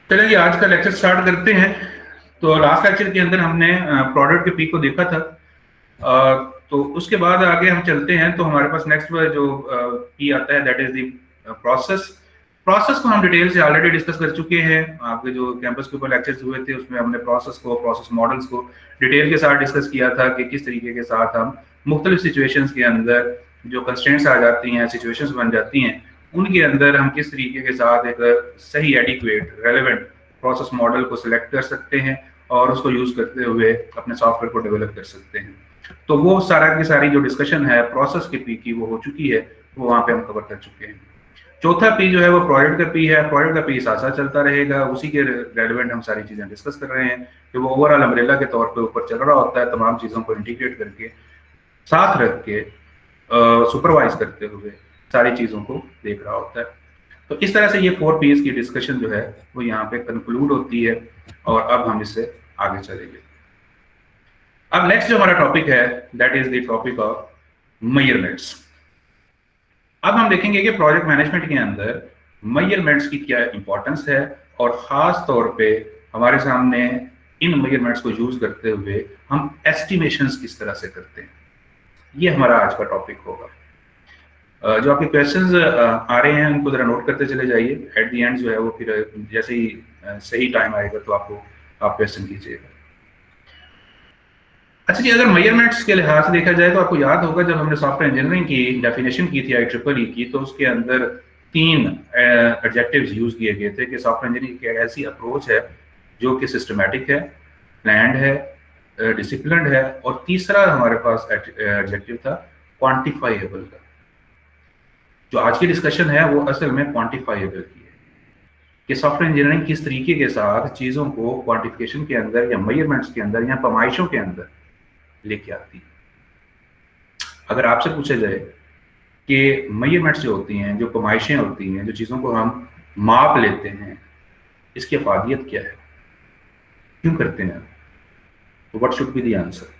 चलिए जी, आज का लेक्चर स्टार्ट करते हैं। तो लास्ट लेक्चर के अंदर हमने प्रोडक्ट के पी को देखा था। तो उसके बाद आगे हम चलते हैं। तो हमारे पास नेक्स्ट जो पी आता है that is the process. Process को हम डिटेल से ऑलरेडी डिस्कस कर चुके हैं। आपके जो कैंपस के ऊपर लेक्चर्स हुए थे उसमें हमने प्रोसेस मॉडल्स को डिटेल के साथ डिस्कस किया था कि किस तरीके के साथ हम मुख्तलिफ सिचुएशंस के अंदर जो कंस्ट्रेंट्स आ जाती हैं, सिचुएशंस बन जाती हैं, उनके अंदर हम किस तरीके के साथ एक सही एडिक्वेट रेलेवेंट प्रोसेस मॉडल को सिलेक्ट कर सकते हैं और उसको यूज करते हुए अपने सॉफ्टवेयर को डेवलप कर सकते हैं। तो वो सारा की सारी जो डिस्कशन है प्रोसेस के पी की वो हो चुकी है, वो वहां पे हम कवर कर चुके हैं। चौथा पी जो है वो प्रोजेक्ट का पी है। प्रोजेक्ट का पी साथ साथ चलता रहेगा, उसी के रेलेवेंट हम सारी चीजें डिस्कस कर रहे हैं कि वो ओवरऑल अम्ब्रेला के तौर पे ऊपर चल रहा होता है, तमाम चीजों को इंटीग्रेट करके साथ रख के सुपरवाइज करते हुए सारी चीजों को देख रहा होता है। तो इस तरह से ये 4 पीस की डिस्कशन जो है वो यहाँ पे कंक्लूड होती है और अब हम इससे आगे चलेंगे। अब नेक्स्ट जो हमारा टॉपिक है that is the topic of measurements. अब हम देखेंगे कि प्रोजेक्ट मैनेजमेंट के अंदर मेजरमेंट्स की क्या इंपॉर्टेंस है और खास तौर पे हमारे सामने इन मेजरमेंट्स को यूज करते हुए हम एस्टिमेशंस किस तरह से करते हैं। ये हमारा आज का टॉपिक होगा। जो आपके क्वेश्चंस आ रहे हैं उनको जरा नोट करते चले जाइए। एट द एंड जो है वो फिर जैसे ही सही टाइम आएगा तो आप क्वेश्चन कीजिएगा। अच्छा जी, अगर मेजरमेंट्स के लिहाज से देखा जाए तो आपको याद होगा जब हमने सॉफ्टवेयर इंजीनियरिंग की डेफिनेशन की थी IEEE की, तो उसके अंदर 3 एडजेक्टिव्स यूज किए गए थे कि सॉफ्टवेयर इंजीनियरिंग की ऐसी अप्रोच है जो कि सिस्टमैटिक है, प्लान्ड है, डिसिप्लिन्ड है, और तीसरा हमारे पास एडजेक्टिव था क्वांटिफाइएबल का। जो आज की डिस्कशन है वो असल में क्वांटिफाइएबल की है कि सॉफ्टवेयर इंजीनियरिंग किस तरीके के साथ चीजों को क्वांटिफिकेशन के अंदर या मेजरमेंट्स के अंदर या पैमाइशों के अंदर लेके आती है। अगर आपसे पूछा जाए कि मेजरमेंट्स जो होती हैं, जो पैमाइशें होती हैं, जो चीजों को हम माप लेते हैं, इसकी अफादियत क्या है, क्यों करते हैं, तो what should be the answer?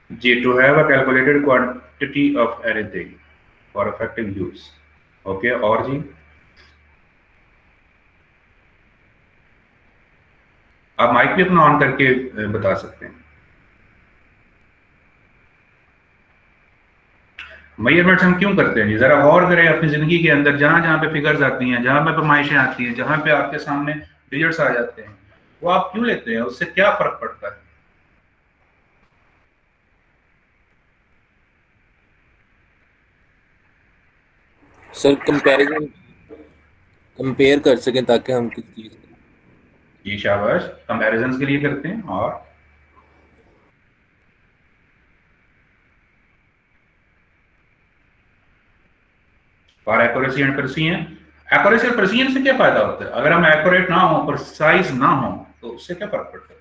जी, to have a calculated quantity of anything for effective use. Okay, और जी आप माइक भी अपना ऑन करके बता सकते हैं। मेजरमेंट्स हम क्यों करते हैं जी, जरा गौर करें अपनी जिंदगी के अंदर। जहां जहां पे फिगर्स आती हैं, जहां पे पैमाइशें आती हैं, जहां पे आपके सामने रिजल्ट्स आ जाते हैं, वो आप क्यों लेते हैं, उससे क्या फर्क पड़ता है? सर कंपेयर कर सकें ताकि हम किस चीज जी शाबाश, कंपैरिजंस के लिए करते हैं। और for accuracy and precision. Accuracy और प्रिसीजन से क्या फायदा होता है? अगर हम एक्यूरेट ना हो, प्रिसाइज ना हो, तो उससे क्या फर्क पड़ता है?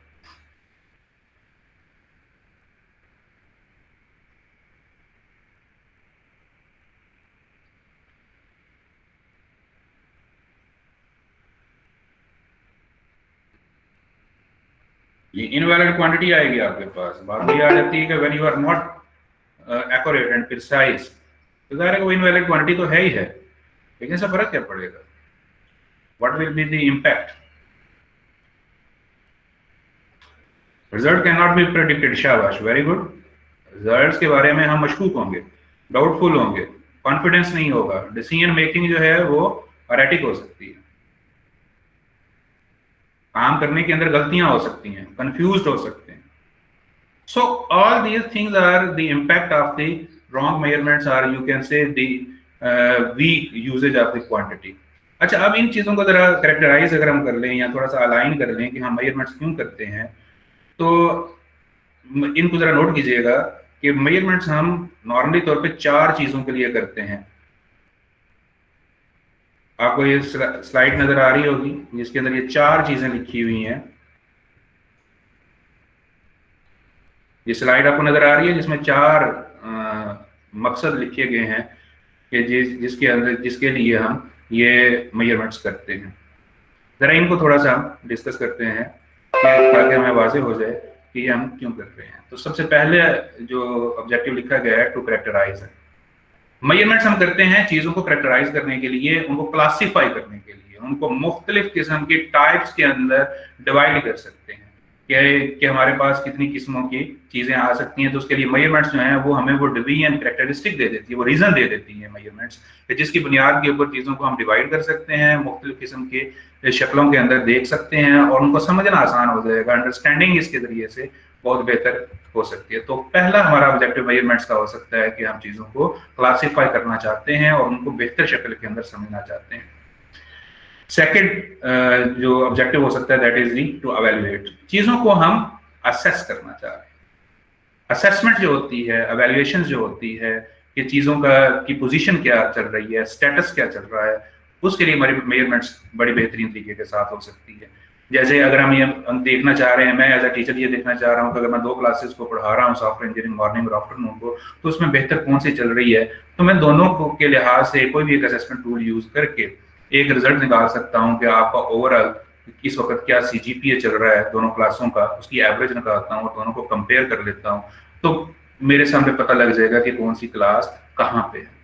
ये इनवैलिड क्वांटिटी आएगी आपके पास। बात ये आ जाती है कि when you are not accurate and precise, तो ज़ाहिर है वो इनवैलिड क्वांटिटी तो है ही है, लेकिन इससे फर्क क्या पड़ेगा? What will be the impact? Result can not be predicted. शाबाश, वेरी गुड। रिजल्ट्स के बारे में हम मशकूक होंगे, डाउटफुल होंगे, कॉन्फिडेंस नहीं होगा, डिसीजन मेकिंग जो है वो अरेटिक हो सकती है, काम करने के अंदर गलतियां हो सकती हैं, कंफ्यूज्ड हो सकते हैं। So all these things are the impact of the wrong measurements, or you can say the weak usage of the quantity. अच्छा, अब इन चीजों को जरा करेक्टराइज अगर हम कर लें या थोड़ा सा अलाइन कर लें कि हम मेजरमेंट्स क्यों करते हैं, तो इनको जरा नोट कीजिएगा कि मेजरमेंट्स हम नॉर्मली तौर पे 4 चीजों के लिए करते हैं। आपको ये स्लाइड नजर आ रही होगी जिसके अंदर ये 4 चीजें लिखी हुई हैं। ये स्लाइड आपको नजर आ रही है जिसमें 4 मकसद लिखे गए हैं कि जिसके अंदर जिसके लिए हम ये मेजरमेंट्स करते हैं। जरा इनको थोड़ा सा हम डिस्कस करते हैं ताकि हमें वाज़ेह हो जाए कि ये हम क्यों कर रहे हैं। तो सबसे पहले जो ऑब्जेक्टिव लिखा गया है टू करेक्टराइज है। मेजरमेंट्स हम करते हैं चीजों को करेक्टराइज करने के लिए, उनको क्लासिफाई करने के लिए, उनको मुख्तलिफ किस्म की टाइप्स के अंदर डिवाइड कर सकते हैं कि हमारे पास कितनी किस्मों की चीजें आ सकती हैं। तो उसके लिए मेजरमेंट्स जो हैं वो हमें वो डिवीजन करेक्टरिस्टिक दे देती है, वो रीजन दे देती है मेजरमेंट्स, जिसकी बुनियाद के ऊपर चीजों को हम डिवाइड कर सकते हैं, मुख्तलिफ किस्म के शक्लों के अंदर देख सकते हैं और उनको समझना आसान हो जाएगा। अंडरस्टैंडिंग इसके जरिए से बहुत बेहतर हो सकती है। तो पहला हमारा ऑब्जेक्टिव मेजरमेंट्स का हो सकता है कि हम चीजों को क्लासिफाई करना चाहते हैं और उनको बेहतर शक्ल के अंदर समझना चाहते हैं। सेकंड जो ऑब्जेक्टिव हो सकता है दैट इज टू एवेल्युएट, चीजों को हम असेस करना चाह रहे हैं। असेसमेंट जो होती है, एवेल्युएशन जो होती है कि चीजों की पोजीशन क्या चल रही है, स्टेटस क्या चल रहा है, उसके लिए हमारी मेजरमेंट्स बड़ी बेहतरीन तरीके के साथ हो सकती है। जैसे अगर हम देखना चाह रहे हैं, मैं एज अ टीचर ये देखना चाह रहा हूँ कि अगर मैं 2 क्लासेस को पढ़ा रहा हूँ, सॉफ्टवेयर इंजीनियरिंग मॉर्निंग और आफ्टरनून को, तो उसमें बेहतर कौन सी चल रही है, तो मैं दोनों के लिहाज से कोई भी एक असेसमेंट टूल यूज करके एक रिजल्ट निकाल सकता हूँ कि आपका ओवरऑल इस वक्त क्या CGPA चल रहा है दोनों क्लासों का, उसकी एवरेज निकालता हूँ, दोनों को कंपेयर कर लेता हूँ, तो मेरे सामने पता लग जाएगा कि कौन सी क्लास कहाँ पे है।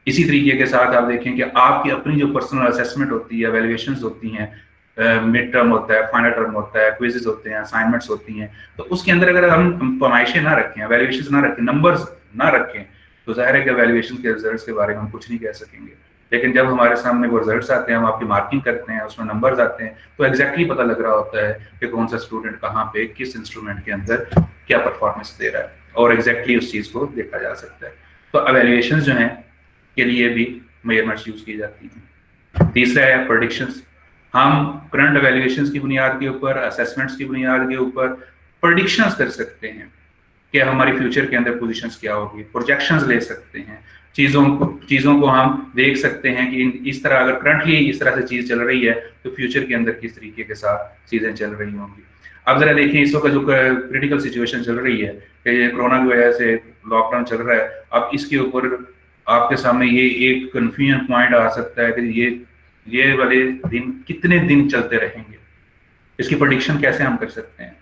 इसी तरीके के साथ आप देखें कि आपकी अपनी जो पर्सनल असेसमेंट होती है, वैल्यूएशंस होती हैं, मिड टर्म होता है, फाइनल टर्म होता है, क्विजेज होते हैं, असाइनमेंट्स होती हैं, तो उसके अंदर अगर हम पैमाइशें ना रखें, वैल्यूएशंस ना रखें, नंबर्स ना रखें, तो जाहिर है कि वैल्यूएशन के रिजल्ट्स के बारे में हम कुछ नहीं कह सकेंगे। लेकिन जब हमारे सामने वो रिजल्ट्स आते हैं, हम आपकी मार्किंग करते हैं, उसमें नंबर्स आते हैं, तो एग्जैक्टली पता लग रहा होता है कि कौन सा स्टूडेंट कहाँ पे किस इंस्ट्रूमेंट के अंदर क्या परफॉर्मेंस दे रहा है और एग्जैक्टली उस चीज़ को देखा जा सकता है। तो एवेल्युएशन जो हैं के लिए भी मेजरमेंट्स यूज की जाती हैं। तीसरा है प्रेडिक्शंस। हम करंट एवेल्युएशंस की बुनियाद के ऊपर, असेसमेंट्स की बुनियाद के ऊपर प्रेडिक्शंस कर सकते हैं कि हमारी फ्यूचर के अंदर पोजीशंस क्या होगी, प्रोजेक्शंस ले सकते हैं, चीज़ों को हम देख सकते हैं कि इस तरह अगर करंटली इस तरह से चीज़ चल रही है तो फ्यूचर के अंदर किस तरीके के साथ चीज़ें चल रही होंगी। अब जरा देखिए इस वक्त जो क्रिटिकल सिचुएशन चल रही है कि ये कोरोना की वजह से लॉकडाउन चल रहा है, अब इसके ऊपर आपके सामने ये एक कन्फ्यूजन पॉइंट आ सकता है कि ये वाले दिन कितने दिन चलते रहेंगे, इसकी प्रेडिक्शन कैसे हम कर सकते हैं।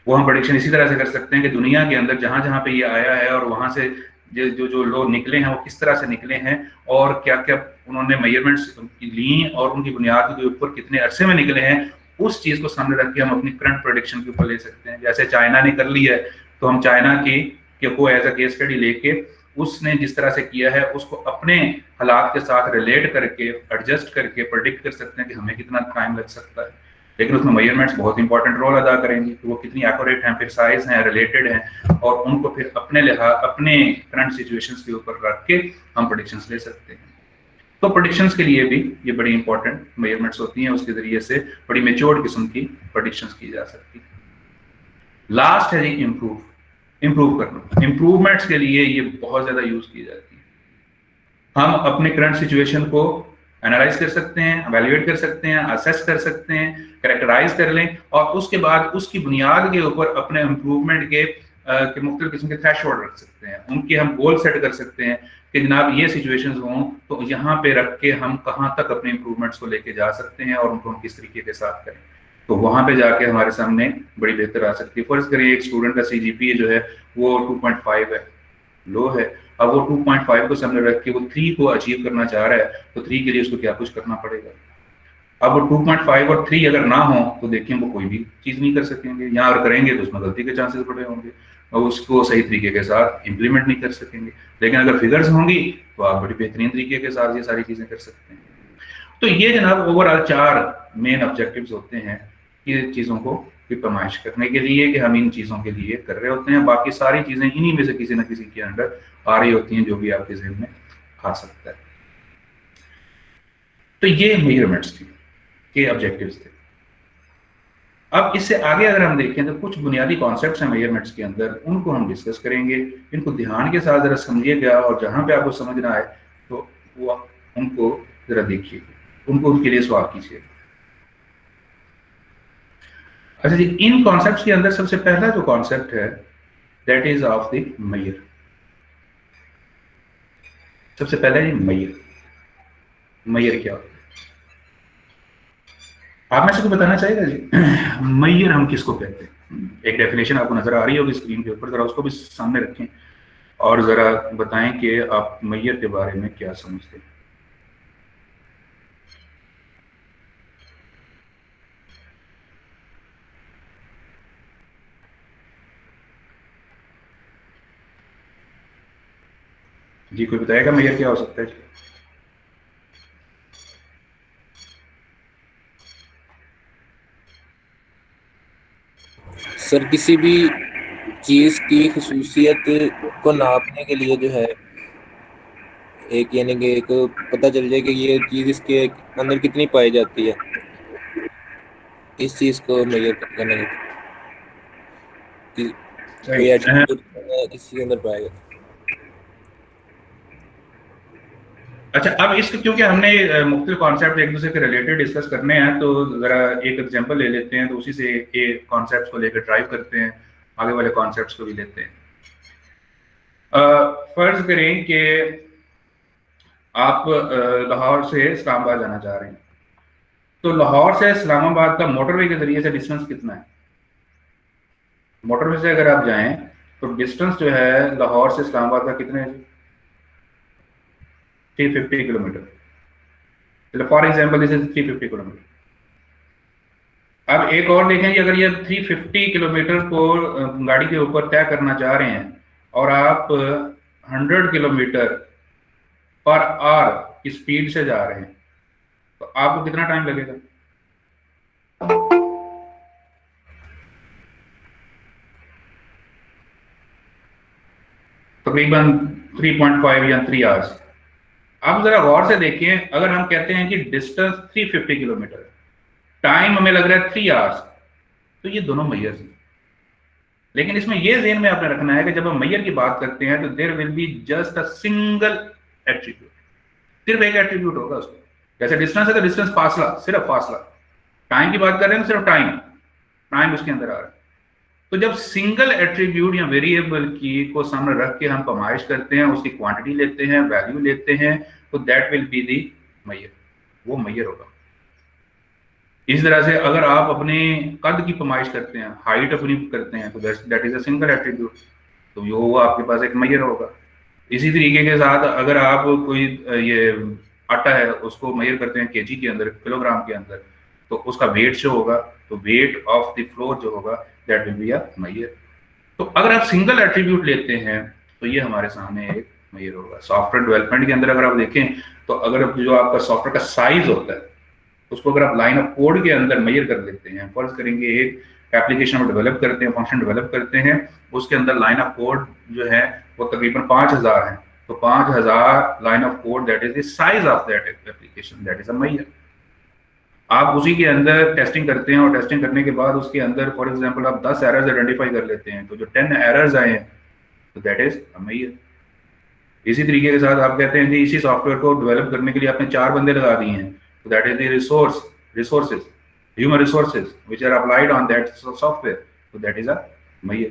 वो हम प्रेडिक्शन इसी तरह से कर सकते हैं कि दुनिया के अंदर जहां जहां पे ये आया है और वहां से जो लोग निकले हैं वो किस तरह से निकले हैं और क्या क्या उन्होंने मेजरमेंट्स ली और उनकी बुनियाद के ऊपर कितने अरसे में निकले हैं, उस चीज को सामने रख के हम अपनी करंट प्रेडिक्शन के ऊपर ले सकते हैं। जैसे चाइना ने कर ली है तो हम चाइना को एज अ केस स्टडी लेके उसने जिस तरह से किया है उसको अपने हालात के साथ रिलेट करके एडजस्ट करके प्रेडिक्ट कर सकते हैं कि हमें कितना टाइम लग सकता है। लेकिन उसमें मेजरमेंट्स बहुत इंपॉर्टेंट रोल अदा करेंगे कि वो कितनी एक्यूरेट हैं, प्रिसाइज हैं, रिलेटेड हैं और उनको फिर अपने करंट सिचुएशंस के ऊपर रख के हम प्रेडिक्शंस ले सकते हैं। तो प्रेडिक्शंस के लिए भी ये बड़ी इंपॉर्टेंट मेजरमेंट्स होती हैं, उसके जरिए से बड़ी मेच्योर्ड किस्म की प्रेडिक्शंस की जा सकती है। लास्ट है जी इम्प्रूव करना। इम्प्रूवमेंट्स के लिए ये बहुत ज्यादा यूज की जाती है। हम अपने करंट सिचुएशन को एनालाइज कर सकते हैं, एवेल्युएट कर सकते हैं, असेस कर सकते हैं, कैरेक्टराइज कर लें और उसके बाद उसकी बुनियाद के ऊपर अपने इम्प्रूवमेंट के मुख्तलिफ किस्म के थ्रेशोल्ड रख सकते हैं, उनके हम गोल सेट कर सकते हैं कि जनाब ये सिचुएशंस हों तो यहाँ पे रख के हम कहाँ तक अपने इम्प्रूवमेंट्स को लेके जा सकते हैं और उनको हम किस तरीके के साथ करें, तो वहां पे जाके हमारे सामने बड़ी बेहतर आ सकती है। फर्ज करिए एक स्टूडेंट का CGPA जो है वो 2.5 है, लो है, अब वो 2.5 को सामने रख के वो 3 को अचीव करना चाह रहा है तो 3 के लिए उसको क्या कुछ करना पड़ेगा। अब वो 2.5 और 3 अगर ना हो तो देखिए वो कोई भी चीज नहीं कर सकेंगे, यहाँ अगर करेंगे तो उसमें गलती के चांसेस बड़े होंगे और उसको सही तरीके के साथ इम्प्लीमेंट नहीं कर सकेंगे। लेकिन अगर फिगर्स होंगी तो आप बड़ी बेहतरीन तरीके के साथ ये सारी चीजें कर सकते हैं। तो ये जनाब ओवरऑल 4 मेन ऑब्जेक्टिव्स होते हैं ये चीजों को की पैमाइश करने के लिए कि हम इन चीजों के लिए कर रहे होते हैं। बाकी सारी चीजें इन्हीं में से किसी न किसी के अंडर आ रही होती हैं जो भी आपके ज़हन में आ सकता है। तो ये मेजरमेंट्स थी, ये ऑब्जेक्टिव्स थे। अब इससे आगे अगर हम देखें तो कुछ बुनियादी कॉन्सेप्ट्स हैं मेजरमेंट्स के अंदर, उनको हम डिस्कस करेंगे। इनको ध्यान के साथ जरा समझिएगा और जहां पे आपको समझना आए तो वो उनको जरा देखिएगा, उनके लिए सवाल कीजिएगा। अच्छा जी, इन कॉन्सेप्ट्स के अंदर सबसे पहला जो कॉन्सेप्ट है that is of the measure. सबसे पहले जी मेजर, मेजर क्या होता है? आप में से कोई बताना चाहेगा जी मेजर हम किसको कहते हैं? एक डेफिनेशन आपको नजर आ रही होगी स्क्रीन के ऊपर, जरा उसको भी सामने रखें और जरा बताएं कि आप मेजर के बारे में क्या समझते हैं। जी कोई बताएगा मेजर क्या हो सकता है? सर किसी भी चीज की खसूसियत को नापने के लिए जो है, एक यानी कि एक पता चल जाए कि ये चीज इसके अंदर कितनी पाई जाती है, इस चीज को मेजर करने की कोई राइट। एट्रीब्यूट किसी के अंदर पाएगा। अच्छा, अब इसके क्योंकि हमने मुख्तलिफ कॉन्सेप्ट एक दूसरे के रिलेटेड डिस्कस करने हैं तो जरा एक एग्जांपल ले लेते हैं, तो उसी से एक कॉन्सेप्ट को लेकर ड्राइव करते हैं, आगे वाले कॉन्सेप्ट्स को भी लेते हैं। फर्ज करें कि आप लाहौर से इस्लामाबाद जाना चाह रहे हैं, तो लाहौर से इस्लामाबाद का मोटरवे के जरिए से डिस्टेंस कितना है? मोटरवे से अगर आप जाएं तो डिस्टेंस जो है लाहौर से इस्लामाबाद का कितना है? 350 किलोमीटर। चलो for example this is 350 kilometre. अब एक और देखें कि अगर ये 350 किलोमीटर को गाड़ी के ऊपर तय करना चाह रहे हैं और आप 100 किलोमीटर पर आवर की स्पीड से जा रहे हैं, तो आपको कितना टाइम लगेगा? तकरीबन 3.5 या 3 आवर्स। आप जरा गौर से देखें, अगर हम कहते हैं कि डिस्टेंस 350 किलोमीटर, टाइम हमें लग रहा है 3 आवर्स, तो ये दोनों मैयर्स हैं। लेकिन इसमें यह ज़हन में आपने रखना है कि जब हम मैयर की बात करते हैं तो there will be just a single attribute, सिर्फ एक एट्रीब्यूट होगा उसमें। जैसे डिस्टेंस है तो डिस्टेंस, फासला, सिर्फ फासला। टाइम की बात कर रहे हैं तो सिर्फ टाइम, टाइम उसके अंदर आ रहा है। तो जब सिंगल एट्रीब्यूट या वेरिएबल की को सामने रख के हम पैमाइश करते हैं, उसकी क्वांटिटी लेते हैं, वैल्यू लेते हैं, तो that will be the Maihar, वो मैयर होगा। इस तरह से अगर आप अपने कद की पैमाइश करते हैं, हाइट अपनी करते हैं, तो that is a single attribute, तो वो आपके पास एक मैयर होगा। इसी तरीके के साथ अगर आप कोई ये आटा है उसको मैयर करते हैं केजी के अंदर, किलोग्राम के अंदर, तो उसका वेट जो होगा, तो वेट ऑफ द फ्लोर जो होगा that will be a Maihar. तो अगर आप सिंगल एट्रीब्यूट लेते हैं तो ये हमारे सामने एक मैयर होगा। सॉफ्टवेयर डेवलपमेंट के अंदर अगर आप देखें तो अगर जो आपका सॉफ्टवेयर का साइज होता है उसको अगर आप लाइन ऑफ कोड के अंदर मैयर कर लेते हैं, फर्ज करेंगे एक एप्लीकेशन को डेवलप करते हैं, फंक्शन डेवलप करते हैं, उसके अंदर लाइन ऑफ कोड जो है वो तकरीबन 5000 है, तो 5000 line of code that is the size of that application, that is a major. आप उसी के अंदर टेस्टिंग करते हैं और टेस्टिंग करने के बाद उसके अंदर फॉर एग्जांपल आप 10 एरर्स आइडेंटिफाई कर लेते हैं, तो जो 10 एरर्स आए हैं तो दैट इज अ मैयर। इसी तरीके के साथ आप कहते हैं कि इसी सॉफ्टवेयर को डेवलप करने के लिए आपने 4 बंदे लगा दिए हैं, so that is the resources, human resources which are applied on that software, so that is a Maihar.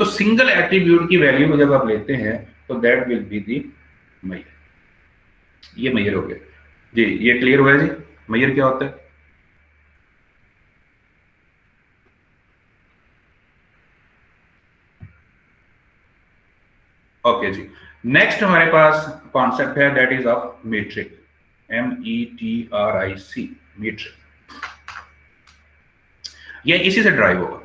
तो सिंगल एट्रीब्यूट की वैल्यू को जब आप लेते हैं तो that will be the Maihar, ये मैयर हो गया जी। ये क्लियर हुआ है जी मैयर क्या होता है? ओके जी, नेक्स्ट हमारे पास कॉन्सेप्ट है that is of metric, METRIC, metric. ये इसी से ड्राइव होगा।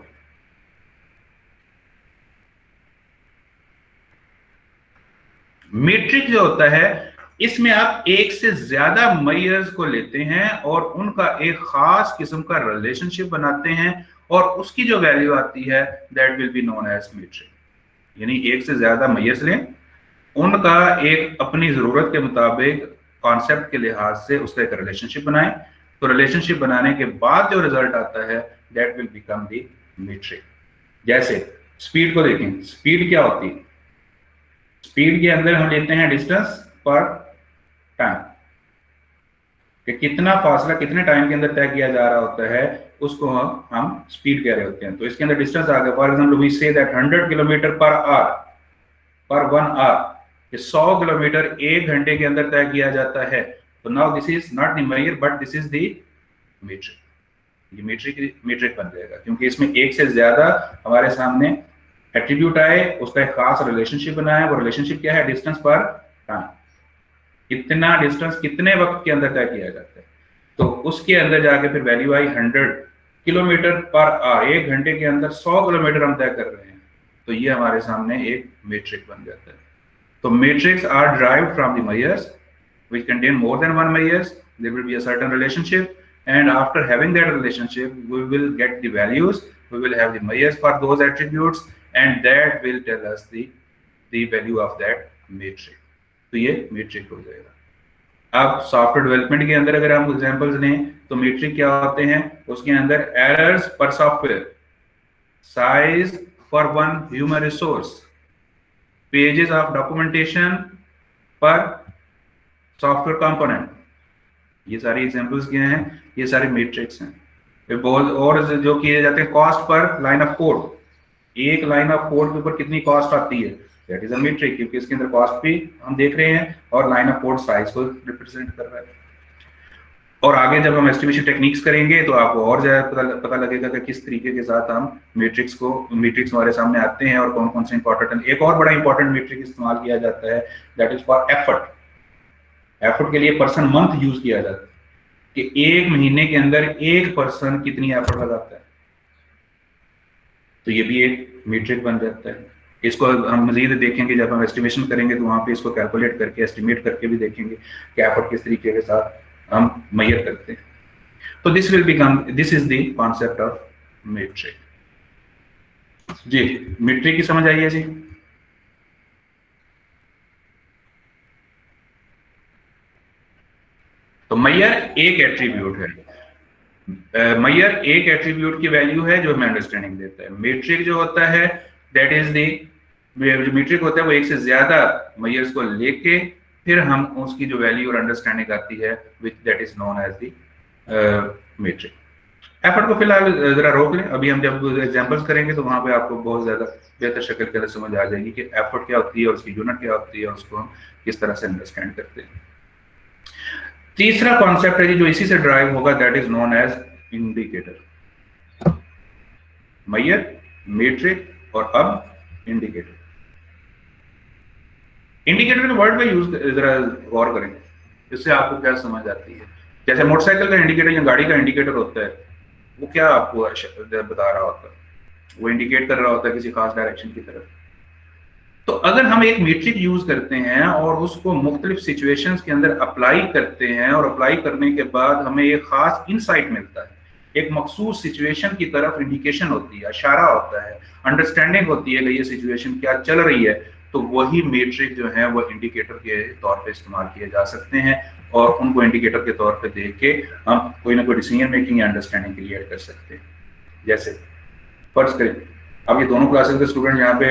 मीट्रिक जो होता है इसमें आप एक से ज्यादा मैयर्स को लेते हैं और उनका एक खास किस्म का रिलेशनशिप बनाते हैं और उसकी जो वैल्यू आती है that will be known as metric. यानी एक से ज्यादा मैयर्स लें, उनका एक अपनी जरूरत के मुताबिक कॉन्सेप्ट के लिहाज से उसका एक रिलेशनशिप बनाएं, तो रिलेशनशिप बनाने के बाद जो रिजल्ट आता है that will become the metric. जैसे स्पीड को देखें, स्पीड क्या होती है? स्पीड के अंदर हम लेते हैं डिस्टेंस पर टाइम, कि कितना फासला कितने टाइम के अंदर तय किया जा रहा होता है, उसको हम स्पीड कह रहे होते हैं। तो इसके अंदर डिस्टेंस आ गया। For example we say that 100 kilometre per hour, per 1 our, 100 kilometre 1 घंटे के अंदर तय किया जाता है। तो now this is not the measure but this is the metric. ये मीट्रिक बन जाएगा, क्योंकि इसमें एक से ज्यादा हमारे सामने एट्रीब्यूट आए, उसका एक खास रिलेशनशिप बना है। वो रिलेशनशिप क्या है? डिस्टेंस पर टाइम। कितना डिस्टेंस कितने वक्त के अंदर तय किया जाता है, तो उसके अंदर जाके फिर value I 100 kilometre per our. 1 घंटे के अंदर 100 किलोमीटर हम तय कर रहे हैं, तो ये हमारे सामने एक मीट्रिक बन जाता है। तो metrics are derived from the measures which contain more than one measures. There will be a certain relationship, and after having that relationship, we will get the values. We will have the measures for those attributes, and that will tell us the value of that metric. तो ये metric हो जाएगा। अब software development के अंदर अगर हम examples लें तो metric क्या होते हैं? उसके अंदर errors per software, size for one human resource, pages of documentation पर सॉफ्टवेयर कंपोनेंट, ये सारी एग्जांपल्स क्या हैं? ये सारे मैट्रिक्स हैं। फिर बहुत और जो किए जाते हैं, cost per line of code, एक लाइन ऑफ कोड के ऊपर कितनी कॉस्ट आती है, दैट इज अ मैट्रिक, क्योंकि इसके अंदर कॉस्ट भी हम देख रहे हैं और लाइन ऑफ कोड साइज को रिप्रेजेंट कर रहा है। और आगे जब हम एस्टिमेशन टेक्निक्स करेंगे तो आपको और ज्यादा पता लगेगा कि किस तरीके के साथ हम मैट्रिक्स हमारे सामने आते हैं और कौन कौन से इंपॉर्टेंट। एक और बड़ा इंपॉर्टेंट मैट्रिक इस्तेमाल किया जाता है, that is for effort. Effort के लिए पर्सन मंथ यूज किया जाता है, कि एक महीने के अंदर एक पर्सन कितनी एफर्ट लगाता है, तो ये भी एक मैट्रिक बन जाता है। इसको हम मजीद देखेंगे जब हम एस्टिमेशन करेंगे, तो वहां पे इसको कैलकुलेट करके एस्टिमेट करके भी देखेंगे कि एफर्ट किस तरीके के साथ हम मेजर करते हैं। तो this is the concept of metric. जी, मैट्रिक की समझ आई है जी? तो मेजर एक एट्रीब्यूट है, मेजर एक एट्रीब्यूट की वैल्यू है जो हमें अंडरस्टैंडिंग देता है। मैट्रिक जो होता है दैट इज जो मैट्रिक होता है वो एक से ज्यादा मेजर्स को लेके फिर हम उसकी जो वैल्यू और अंडरस्टैंडिंग आती है which that is known as the metric. Effort को फिलहाल जरा रोक लें, अभी हम जब एग्जांपल्स करेंगे तो वहां पे आपको बहुत ज्यादा बेहतर शक्ल के अंदर समझ आ जाएगी कि एफर्ट क्या होती है और उसकी यूनिट क्या होती है और उसको हम किस तरह से अंडरस्टैंड करते हैं। तीसरा कॉन्सेप्ट है जी जो इसी से ड्राइव होगा, that is known as indicator. Measure, metric और अब इंडिकेटर। इंडिकेटर के वर्ड पे यूज जरा गौर करें, इससे आपको क्या समझ आती है। जैसे मोटरसाइकिल का इंडिकेटर या गाड़ी का इंडिकेटर होता है, वो क्या आपको बता रहा होता है? वो इंडिकेट कर रहा होता है किसी खास डायरेक्शन की तरफ। तो अगर हम एक मीट्रिक यूज करते हैं और उसको मुख्तलिफ सिचुएशंस के अंदर अप्लाई करते हैं और अप्लाई करने के बाद हमें एक खास इंसाइट मिलता है, एक मखसूस सिचुएशन की तरफ इंडिकेशन होती है, इशारा होता है, अंडरस्टैंडिंग होती है कि ये सिचुएशन क्या चल रही है, तो वही मैट्रिक जो है वो इंडिकेटर के तौर पे इस्तेमाल किए जा सकते हैं और उनको इंडिकेटर के तौर पे देख के हम कोई ना कोई डिसीजन मेकिंग या अंडरस्टैंडिंग क्रिएट कर सकते हैं। जैसे फर्ज करें अब ये दोनों क्लासेस के स्टूडेंट यहाँ पे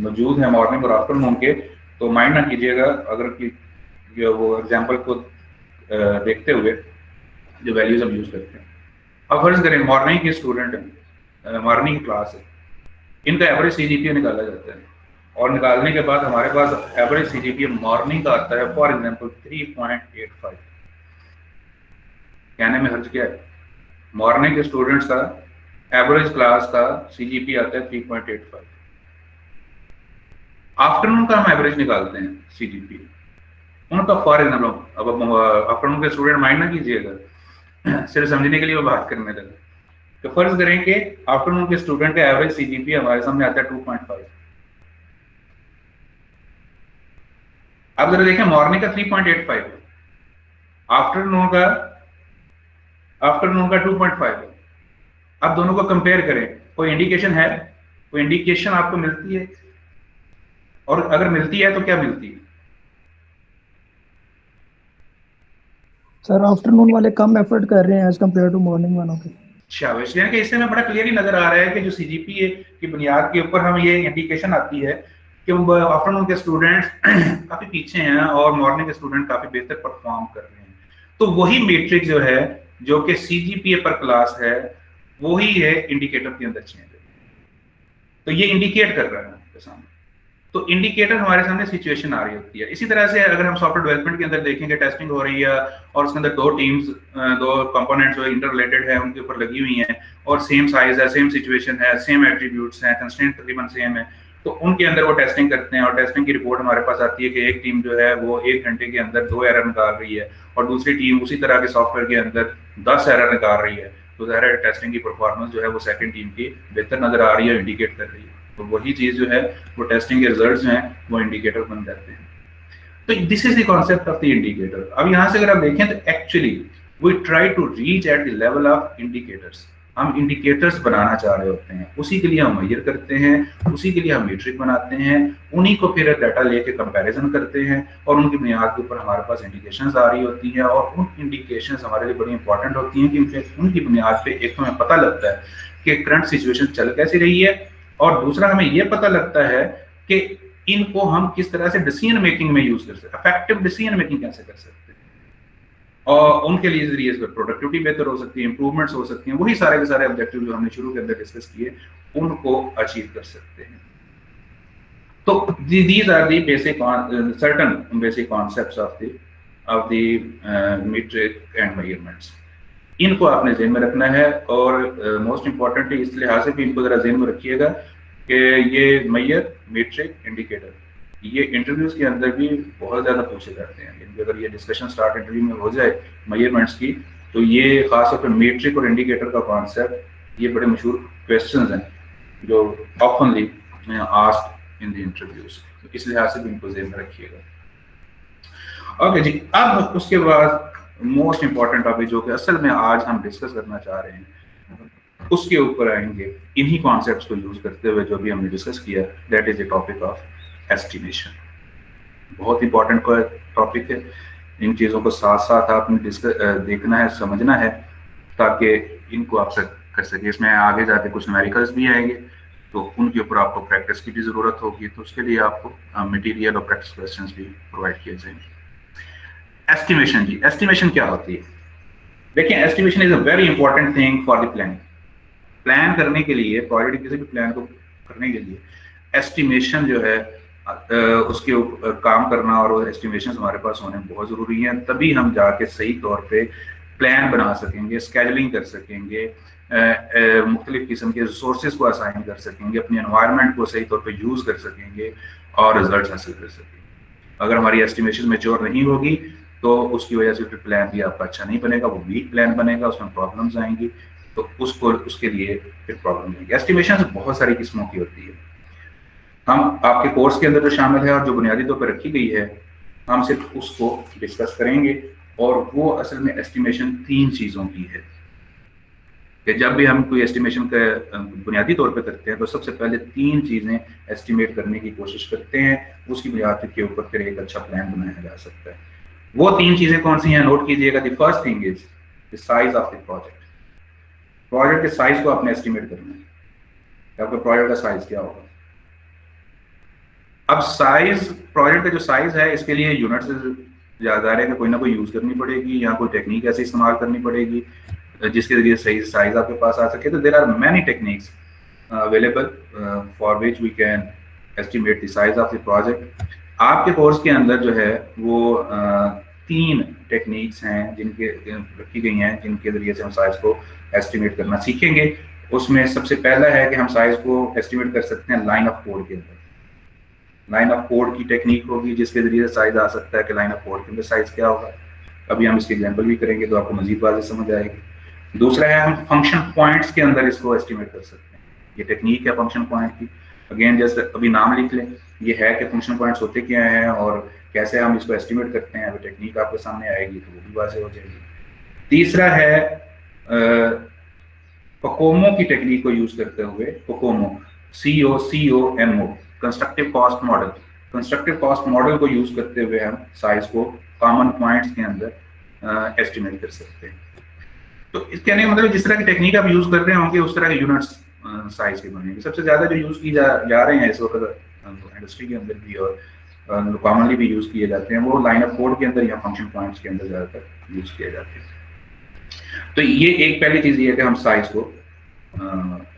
मौजूद हैं मॉर्निंग और आफ्टरनून के, तो माइंड ना कीजिएगा अगर कि वो एग्जाम्पल को देखते हुए जो वैल्यूज हम यूज करते हैं। अब फर्ज करें मॉर्निंग के स्टूडेंट हैं, मॉर्निंग की क्लास है, इनका एवरेज सीजीपीए निकाला जाता है और निकालने के बाद हमारे पास एवरेज सीजीपीए मॉर्निंग का आता है फॉर एग्जांपल 3.85। कहने में हर्ज क्या है, मॉर्निंग के स्टूडेंट्स का एवरेज क्लास का सीजीपी आता है 3.85। आफ्टरनून का हम एवरेज निकालते हैं सीजीपी उनका फॉर एग्जाम्पल। अब आफ्टरनून के स्टूडेंट माइंड ना कीजिएगा, सिर्फ समझने के लिए बात करने लगे। तो फर्ज करें कि आफ्टरनून के स्टूडेंट का एवरेज सीजीपी हमारे सामने आता है 2.5। अब जरा देखें मॉर्निंग का 3.85 है, आफ्टरनून का 2.5 है। अब दोनों को कंपेयर करें, कोई इंडिकेशन है, कोई इंडिकेशन आपको मिलती है, और अगर मिलती है तो क्या मिलती है? सर आफ्टरनून वाले कम एफर्ट कर रहे हैं एज कंपेयर टू मॉर्निंग वालों के। शाबाश, यानी कि इससे हमें बड़ा क्लियरली नजर आ रहा है कि जो सीजीपीए की बुनियाद के ऊपर हम ये इंडिकेशन आती है कि आफ्टरनून के स्टूडेंट्स काफी पीछे हैं और मॉर्निंग के स्टूडेंट काफी बेहतर परफॉर्म कर रहे हैं। तो वही मैट्रिक जो है जो कि सीजीपीए पर क्लास है वही है इंडिकेटर के अंदर चेंज। तो ये इंडिकेट कर रहा है आपके सामने। तो इंडिकेटर हमारे सामने सिचुएशन आ रही होती है। इसी तरह से अगर हम सॉफ्टवेयर डेवलपमेंट के अंदर देखेंगे, टेस्टिंग हो रही है और उसके अंदर दो टीम्स, दो कंपोनेंट्स जो इंटर रिलेटेड है उनके ऊपर लगी हुई हैं और सेम साइज है, सेम सिचुएशन है, सेम एट्रीब्यूट्स हैं, कंस्ट्रेंट तकरीबन सेम है, तो उनके अंदर वो टेस्टिंग करते हैं और टेस्टिंग की रिपोर्ट हमारे पास आती है कि एक टीम जो है वो 1 घंटे के अंदर 2 एरर निकाल रही है और दूसरी टीम उसी तरह के सॉफ्टवेयर के अंदर 10 एरर निकाल रही है। तो ज़ाहिर है टेस्टिंग की परफॉर्मेंस जो है वो सेकंड टीम की बेहतर नजर आ रही है, इंडिकेट कर रही है। तो वही चीज जो है वो टेस्टिंग के रिजल्ट्स हैं वो इंडिकेटर बन जाते हैं। तो this is the concept of the indicator. अब यहाँ से अगर आप देखें तो actually we try to reach at the level of indicators. हम इंडिकेटर्स बनाना चाह रहे होते हैं, उसी के लिए हम मेजर करते हैं, उसी के लिए हम मीट्रिक बनाते हैं, उन्हीं को फिर डाटा लेके कंपैरिजन करते हैं और उनकी बुनियाद के ऊपर हमारे पास इंडिकेशंस आ रही होती हैं और उन इंडिकेशंस हमारे लिए बड़ी इंपॉर्टेंट होती हैं क्योंकि उनकी बुनियाद पे एक तो हमें पता लगता है कि करंट सिचुएशन चल कैसी रही है और दूसरा हमें यह पता लगता है कि इनको हम किस तरह से डिसीजन मेकिंग में यूज कर सकते हैं, इफेक्टिव डिसीजन मेकिंग कैसे कर सकते हैं और उनके लिए जरिए प्रोडक्टिविटी बेहतर हो सकती है, इंप्रूवमेंट्स हो सकती हैं, वही सारे के सारे ऑब्जेक्टिव जो हमने शुरू के अंदर डिस्कस किए उनको अचीव कर सकते हैं। तो these are the basic certain basic concepts of the metric and measurements. इनको आपने ज़हन में रखना है और मोस्ट इंपॉर्टेंटली इस लिहाज से भी इनको जरा ज़हन में रखिएगा कि ये मेजर, मीट्रिक, इंडिकेटर ये इंटरव्यूज के अंदर भी बहुत ज़्यादा पूछे जाते हैं। यानी अगर ये डिस्कशन स्टार्ट इंटरव्यू में हो जाए मेजरमेंट्स की तो ये खासतौर पर मीट्रिक और इंडिकेटर का कॉन्सेप्ट ये बड़े मशहूर क्वेश्चंस हैं जो ऑफनली आस्क्ड इन द इंटरव्यूज। तो इस लिहाज से भी इनको ज़हन में रखिएगा। ओके जी, अब उसके बाद मोस्ट इंपॉर्टेंट टॉपिक जो कि असल में आज हम डिस्कस करना चाह रहे हैं उसके ऊपर आएंगे इन्हीं कॉन्सेप्ट्स को यूज करते हुए जो भी हमने डिस्कस किया, that is the topic of estimation. बहुत इंपॉर्टेंट टॉपिक है। इन चीज़ों को साथ साथ आपने देखना है, समझना है ताकि इनको आप कर सके। इसमें आगे जाके कुछ न्यूमेरिकल्स भी आएंगे तो उनके ऊपर आपको प्रैक्टिस की भी ज़रूरत होगी, तो उसके लिए आपको मटेरियल और प्रैक्टिस क्वेश्चंस भी प्रोवाइड किए जाएंगे। एस्टिमेशन जी, एस्टिमेशन क्या होती है? देखिए, estimation is a very important thing for the planning. Plan करने के लिए, प्रोजेक्ट किसी भी प्लान को करने के लिए एस्टिमेशन जो है उसके ऊपर काम करना और एस्टिमेशन हमारे पास होने बहुत ज़रूरी है। तभी हम जाके सही तौर पे प्लान बना सकेंगे, स्केजुलिंग कर सकेंगे, मुख्तलिफ किस्म के रिसोर्सेज को असाइन कर सकेंगे, अपनी एनवायरनमेंट को सही तौर पे यूज़ कर सकेंगे और रिजल्ट हासिल कर सकेंगे। अगर हमारी एस्टिमेशन मैच्योर नहीं होगी तो उसकी वजह से फिर प्लान भी आपका अच्छा नहीं बनेगा, वो वीक प्लान बनेगा, उसमें प्रॉब्लम्स आएंगी, तो उसके लिए फिर प्रॉब्लम आएगी। एस्टिमेशन बहुत सारी किस्मों की होती है। हम आपके कोर्स के अंदर जो शामिल है और जो बुनियादी तौर पर रखी गई है, हम सिर्फ उसको डिस्कस करेंगे और वो असल में एस्टिमेशन 3 चीज़ों की है कि जब भी हम कोई एस्टिमेशन का बुनियादी तौर पे करते हैं तो सबसे पहले 3 चीज़ें एस्टिमेट करने की कोशिश करते हैं, उसकी बुनियाद के ऊपर फिर एक अच्छा प्लान बनाया जा सकता है। वो 3 चीज़ें कौन सी हैं, नोट कीजिएगा। The first thing is the size of the project. Project के साइज को आपने एस्टिमेट करना है, आपका प्रोजेक्ट का साइज क्या होगा। अब साइज, प्रोजेक्ट का जो साइज है इसके लिए यूनिट से ज़्यादा है कि कोई ना कोई यूज़ करनी पड़ेगी या कोई टेक्निक ऐसे इस्तेमाल करनी पड़ेगी जिसके जरिए सही साइज आपके पास आ सके। तो there are many techniques available for which we can estimate the size of the project. आपके कोर्स के अंदर जो है वो 3 टेक्निक्स हैं जिनके रखी गई हैं जिनके जरिए से हम साइज को एस्टिमेट करना सीखेंगे। उसमें सबसे पहला है कि हम साइज को एस्टिमेट कर सकते हैं लाइन ऑफ कोड के अंदर। लाइन ऑफ कोड की टेक्निक होगी जिसके जरिए से साइज आ सकता है कि लाइन ऑफ कोड के अंदर साइज क्या होगा। अभी हम इसके एग्जांपल भी करेंगे तो आपको मजीद बात समझ आएगी। दूसरा है हम फंक्शन पॉइंट्स के अंदर इसको एस्टिमेट कर सकते हैं। ये टेक्निक है फंक्शन पॉइंट की। अगेन जस्ट अभी नाम लिख लें, ये है कि फंक्शन पॉइंट्स होते क्या हैं और कैसे हम इसको एस्टिमेट करते हैं। वो टेक्निक आपके सामने आएगी तो वो भी वाज़ेह हो जाएगी। तीसरा है कोकोमो की टेक्निक को यूज करते हुए, Kokomo COMO constructive cost model. Constructive cost model को यूज करते हुए हम साइज को कॉमन पॉइंट्स के अंदर एस्टिमेट कर सकते हैं। तो इसके कहने का मतलब जिस तरह की टेक्निक आप यूज कर रहे होंगे उस तरह के यूनिट्स साइज के बनेंगे। सबसे ज्यादा जो यूज की जा रहे हैं इस वक्त इंडस्ट्री के अंदर भी और कॉमनली भी यूज किए जाते हैं वो लाइन ऑफ कोड के अंदर या फंक्शन पॉइंट्स के अंदर ज्यादातर यूज किए जाते हैं। तो ये एक पहली चीज ये है कि हम साइज को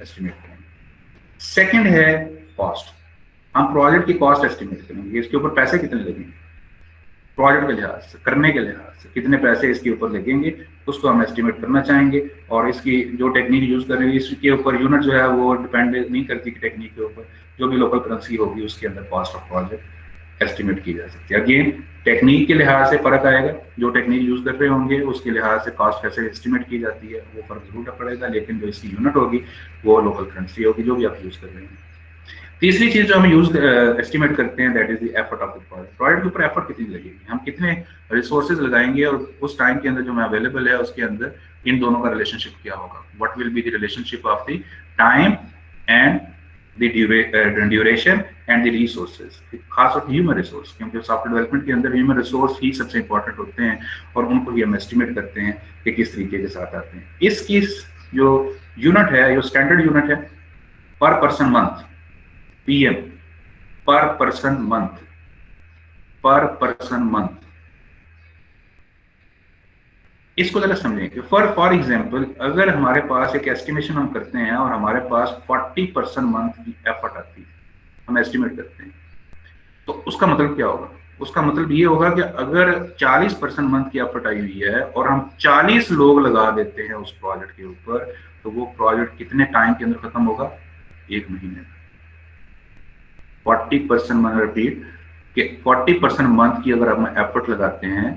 एस्टिमेट करेंगे। सेकंड है कॉस्ट। हम प्रोजेक्ट की कॉस्ट एस्टिमेट करेंगे, इसके ऊपर पैसे कितने लगेंगे, प्रोजेक्ट के लिहाज से, करने के लिहाज से कितने पैसे इसके ऊपर लगेंगे उसको हम एस्टिमेट करना चाहेंगे। और इसकी जो टेक्निक यूज करेंगे इसके ऊपर यूनिट जो है वो डिपेंड नहीं करती कि टेक्निक के ऊपर, जो भी लोकल करेंसी होगी उसके अंदर कॉस्ट ऑफ प्रोजेक्ट एस्टिमेट की जा सकती है। अगेन टेक्निक के लिहाज से फर्क आएगा, जो टेक्निक यूज कर रहे होंगे उसके लिहाज से कॉस्ट कैसे एस्टिमेट की जाती है वो फर्क जरूर पड़ेगा, लेकिन जो इसकी यूनिट होगी वो लोकल करेंसी होगी जो भी आप यूज कर रहे हैं। तीसरी चीज जो हम यूज एस्टिमेट करते हैं that is the effort of the project. Project के ऊपर एफर्ट कितनी लगेगी, हम कितने रिसोर्सेज लगाएंगे और उस टाइम के अंदर जो हमें अवेलेबल है उसके अंदर इन दोनों का रिलेशनशिप क्या होगा, what will be the relationship of the time and the duration and the resources, खासतौर पर ह्यूमन रिसोर्स, क्योंकि सॉफ्टवेयर डेवलपमेंट के अंदर ह्यूमन रिसोर्स ही सबसे इंपॉर्टेंट होते हैं और उनको ही हम एस्टिमेट करते हैं कि किस तरीके के साथ आते हैं। इसकी जो यूनिट है, जो स्टैंडर्ड यूनिट है पर पर्सन मंथ, PM पर पर्सन मंथ, पर पर्सन मंथ, इसको जरा समझेंगे। फॉर एग्जांपल अगर हमारे पास एक एस्टिमेशन हम करते हैं और हमारे पास 40% मंथ की एफर्ट आती है, हम एस्टिमेट करते हैं, तो उसका मतलब क्या होगा, उसका मतलब ये होगा कि अगर 40% मंथ की एफर्ट आई हुई है और हम 40 लोग लगा देते हैं उस प्रोजेक्ट के ऊपर, तो वो प्रोजेक्ट कितने टाइम के अंदर खत्म होगा, 1 महीने में। 40% मंथ, रिपीट कि 40% मंथ की अगर हम एफर्ट लगाते हैं,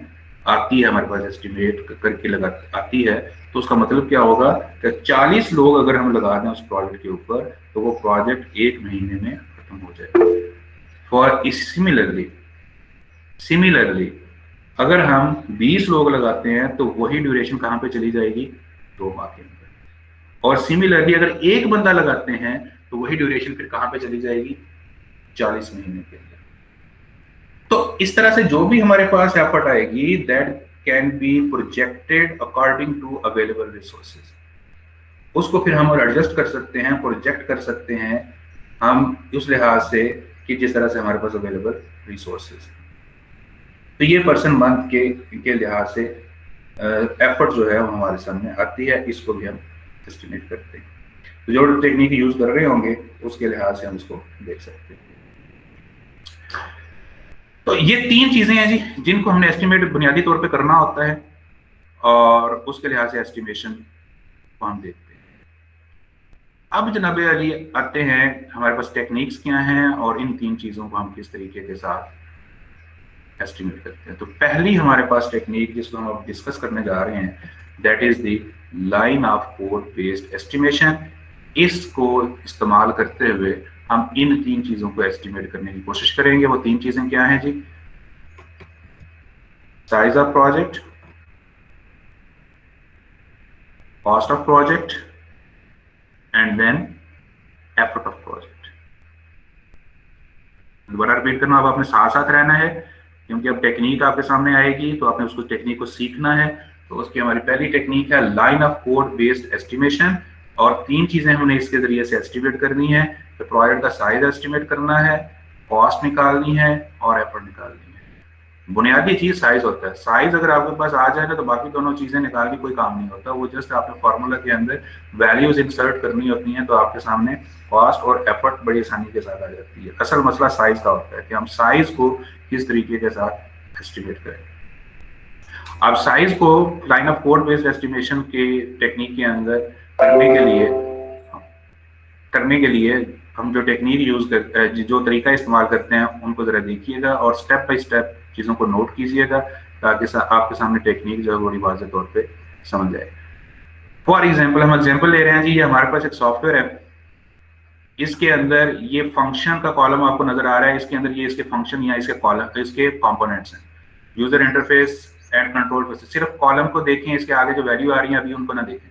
आती है हमारे पास एस्टिमेट करके लगा आती है, तो उसका मतलब क्या होगा कि 40 लोग अगर हम लगा दें उस प्रोजेक्ट के ऊपर तो वो प्रोजेक्ट 1 महीने में खत्म हो जाएगा। फॉर सिमिलरली अगर हम 20 लोग लगाते हैं तो वही ड्यूरेशन कहां पे चली जाएगी, 2 माह के अंदर। और सिमिलरली अगर एक बंदा लगाते हैं तो वही ड्यूरेशन फिर कहां पे चली जाएगी, 40 महीने के अंदर। तो इस तरह से जो भी हमारे पास एफर्ट आएगी that can be projected according to available resources, उसको फिर हम एडजस्ट कर सकते हैं, प्रोजेक्ट कर सकते हैं हम उस लिहाज से कि जिस तरह से हमारे पास अवेलेबल रिसोर्सेज। तो ये पर्सन मंथ के लिहाज से एफर्ट जो है वो हमारे सामने आती है, इसको भी हम एस्टिमेट करते हैं। तो जो टेक्निक यूज कर रहे होंगे उसके लिहाज से हम इसको देख सकते हैं। तो ये 3 चीजें हैं जी जिनको हमने एस्टिमेट बुनियादी तौर पे करना होता है और उसके लिहाज से एस्टिमेशन को हम देखते हैं। अब जनाब अली आते हैं हमारे पास टेक्निक्स क्या हैं और इन 3 चीजों को हम किस तरीके के साथ एस्टिमेट करते हैं। तो पहली हमारे पास टेक्निक जिसको हम अब डिस्कस करने जा रहे हैं that is the line of code based estimation. इसको इस्तेमाल करते हुए हम इन 3 चीजों को एस्टिमेट करने की कोशिश करेंगे। वो 3 चीजें क्या हैं जी, size of project, cost of project and then effort of project. दोबारा रिपीट करना, अब आपने साथ साथ रहना है क्योंकि अब टेक्निक आपके सामने आएगी तो आपने उसको टेक्निक को सीखना है। तो उसकी हमारी पहली टेक्निक है line of code based estimation और 3 चीजें हमने इसके जरिए से एस्टिमेट करनी है। तो प्रोजेक्ट का साइज एस्टिमेट करना है, कॉस्ट निकालनी है और एफर्ट निकालनी है। बुनियादी चीज साइज होता है। साइज अगर आपके पास आ जाएगा तो बाकी दोनों चीजें निकाल के कोई काम नहीं होता, वो जस्ट आपने फार्मूला के अंदर वैल्यूज इंसर्ट करनी होती हैं तो आपके सामने कॉस्ट और एफर्ट बड़ी आसानी के साथ आ जाती है। असल मसला साइज का होता है कि हम साइज को किस तरीके के साथ एस्टिमेट करें। अब साइज को line of code based estimation के टेक्निक के अंदर करने के लिए हम जो टेक्निक यूज करते हैं, जो तरीका इस्तेमाल करते हैं उनको जरा देखिएगा और स्टेप बाय स्टेप चीजों को नोट कीजिएगा ताकि आपके सामने टेक्निक जो है बड़ी वाज़ेह तौर पे समझ जाए। फॉर एग्जांपल हम एग्जांपल ले रहे हैं जी, ये हमारे पास एक सॉफ्टवेयर है, इसके अंदर ये फंक्शन का कॉलम आपको नजर आ रहा है, इसके अंदर ये इसके फंक्शन या इसके कॉलम इसके कंपोनेंट्स हैं, user interface and control process. सिर्फ कॉलम को देखें, इसके आगे जो वैल्यू आ रही है अभी उनको ना देखें,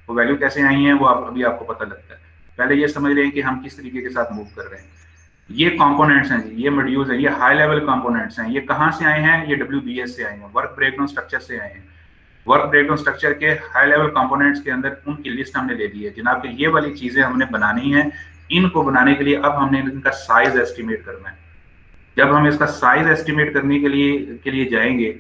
वो वैल्यू कैसे आई है वो अभी आपको पता लगता है। पहले ये समझ रहे हैं कि हम किस तरीके के साथ मूव कर रहे हैं। ये कंपोनेंट्स हैं जी, ये मॉड्यूल्स हैं, ये हाई लेवल कंपोनेंट्स हैं। ये कहाँ से आए हैं, ये WBS से आए हैं, वर्क ब्रेकडाउन स्ट्रक्चर से आए हैं। वर्क ब्रेकडाउन स्ट्रक्चर के हाई लेवल कंपोनेंट्स के अंदर उनकी लिस्ट हमने ले ली है जनाब कि ये वाली चीजें हमने बनानी है। इनको बनाने के लिए अब हमने इनका साइज एस्टिमेट करना है। जब हम इसका साइज एस्टिमेट करने के लिए जाएंगे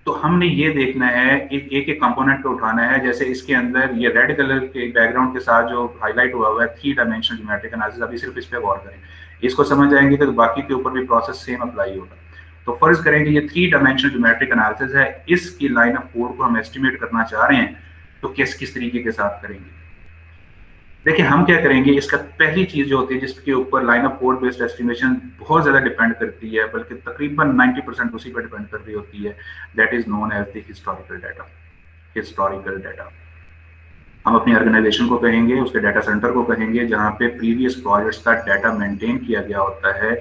तो हमने ये देखना है, एक एक कंपोनेंट को उठाना है। जैसे इसके अंदर ये रेड कलर के बैकग्राउंड के साथ जो हाईलाइट हुआ हुआ है 3 डायमेंशनल ज्योमेट्रिक एनालिसिस, अभी सिर्फ इस पे गौर करें, इसको समझ जाएंगे तो बाकी के ऊपर भी प्रोसेस सेम अप्लाई होगा। तो फर्ज करेंगे ये 3 डायमेंशनल ज्योमेट्रिक एनालिसिस है, इसकी लाइन ऑफ कोड को हम एस्टिमेट करना चाह रहे हैं, तो किस तरीके के साथ करेंगे। देखिए हम क्या करेंगे, इसका पहली चीज जो होती है जिसके ऊपर line of code based estimation बहुत ज्यादा डिपेंड करती है, बल्कि तकरीबन 90% उसी पर डिपेंड कर रही होती है, that is known as the historical data. Historical data हम अपनी ऑर्गेनाइजेशन को कहेंगे, उसके डाटा सेंटर को कहेंगे, जहां पे प्रीवियस प्रोजेक्ट्स का डाटा मेंटेन किया गया होता है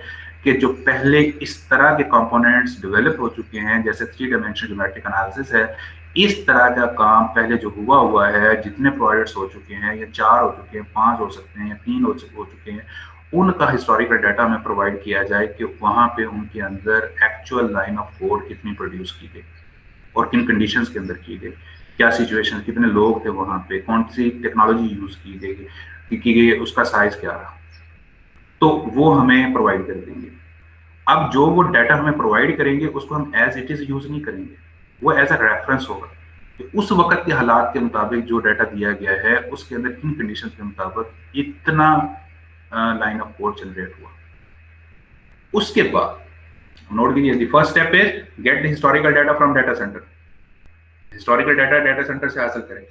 कि जो पहले इस तरह के कंपोनेंट्स डेवलप हो चुके हैं, जैसे 3 डायमेंशनल ज्योमेट्रिक एनालिसिस है, इस तरह का काम पहले जो हुआ है, जितने प्रोजेक्ट्स हो चुके हैं, या 4 हो चुके हैं, 5 हो सकते हैं, या 3 हो चुके हैं, उनका हिस्टोरिकल डाटा हमें प्रोवाइड किया जाए कि वहां पे उनके अंदर एक्चुअल लाइन ऑफ कोड कितनी प्रोड्यूस की गई और किन कंडीशंस के अंदर की गई, क्या सिचुएशन, कितने लोग थे वहां पे, कौन सी टेक्नोलॉजी यूज की गई, उसका साइज क्या रहा, तो वो हमें प्रोवाइड कर देंगे। अब जो वो डाटा हमें प्रोवाइड करेंगे उसको हम एज इट इज यूज नहीं करेंगे, वो एज अ रेफरेंस होगा कि उस वक्त के हालात के मुताबिक जो डाटा दिया गया है उसके अंदर इन कंडीशंस के मुताबिक इतना लाइन ऑफ कोड जनरेट हुआ। उसके बाद नोट कीजिए, the first step is get the historical data from data centre. Historical data centre से हासिल करें।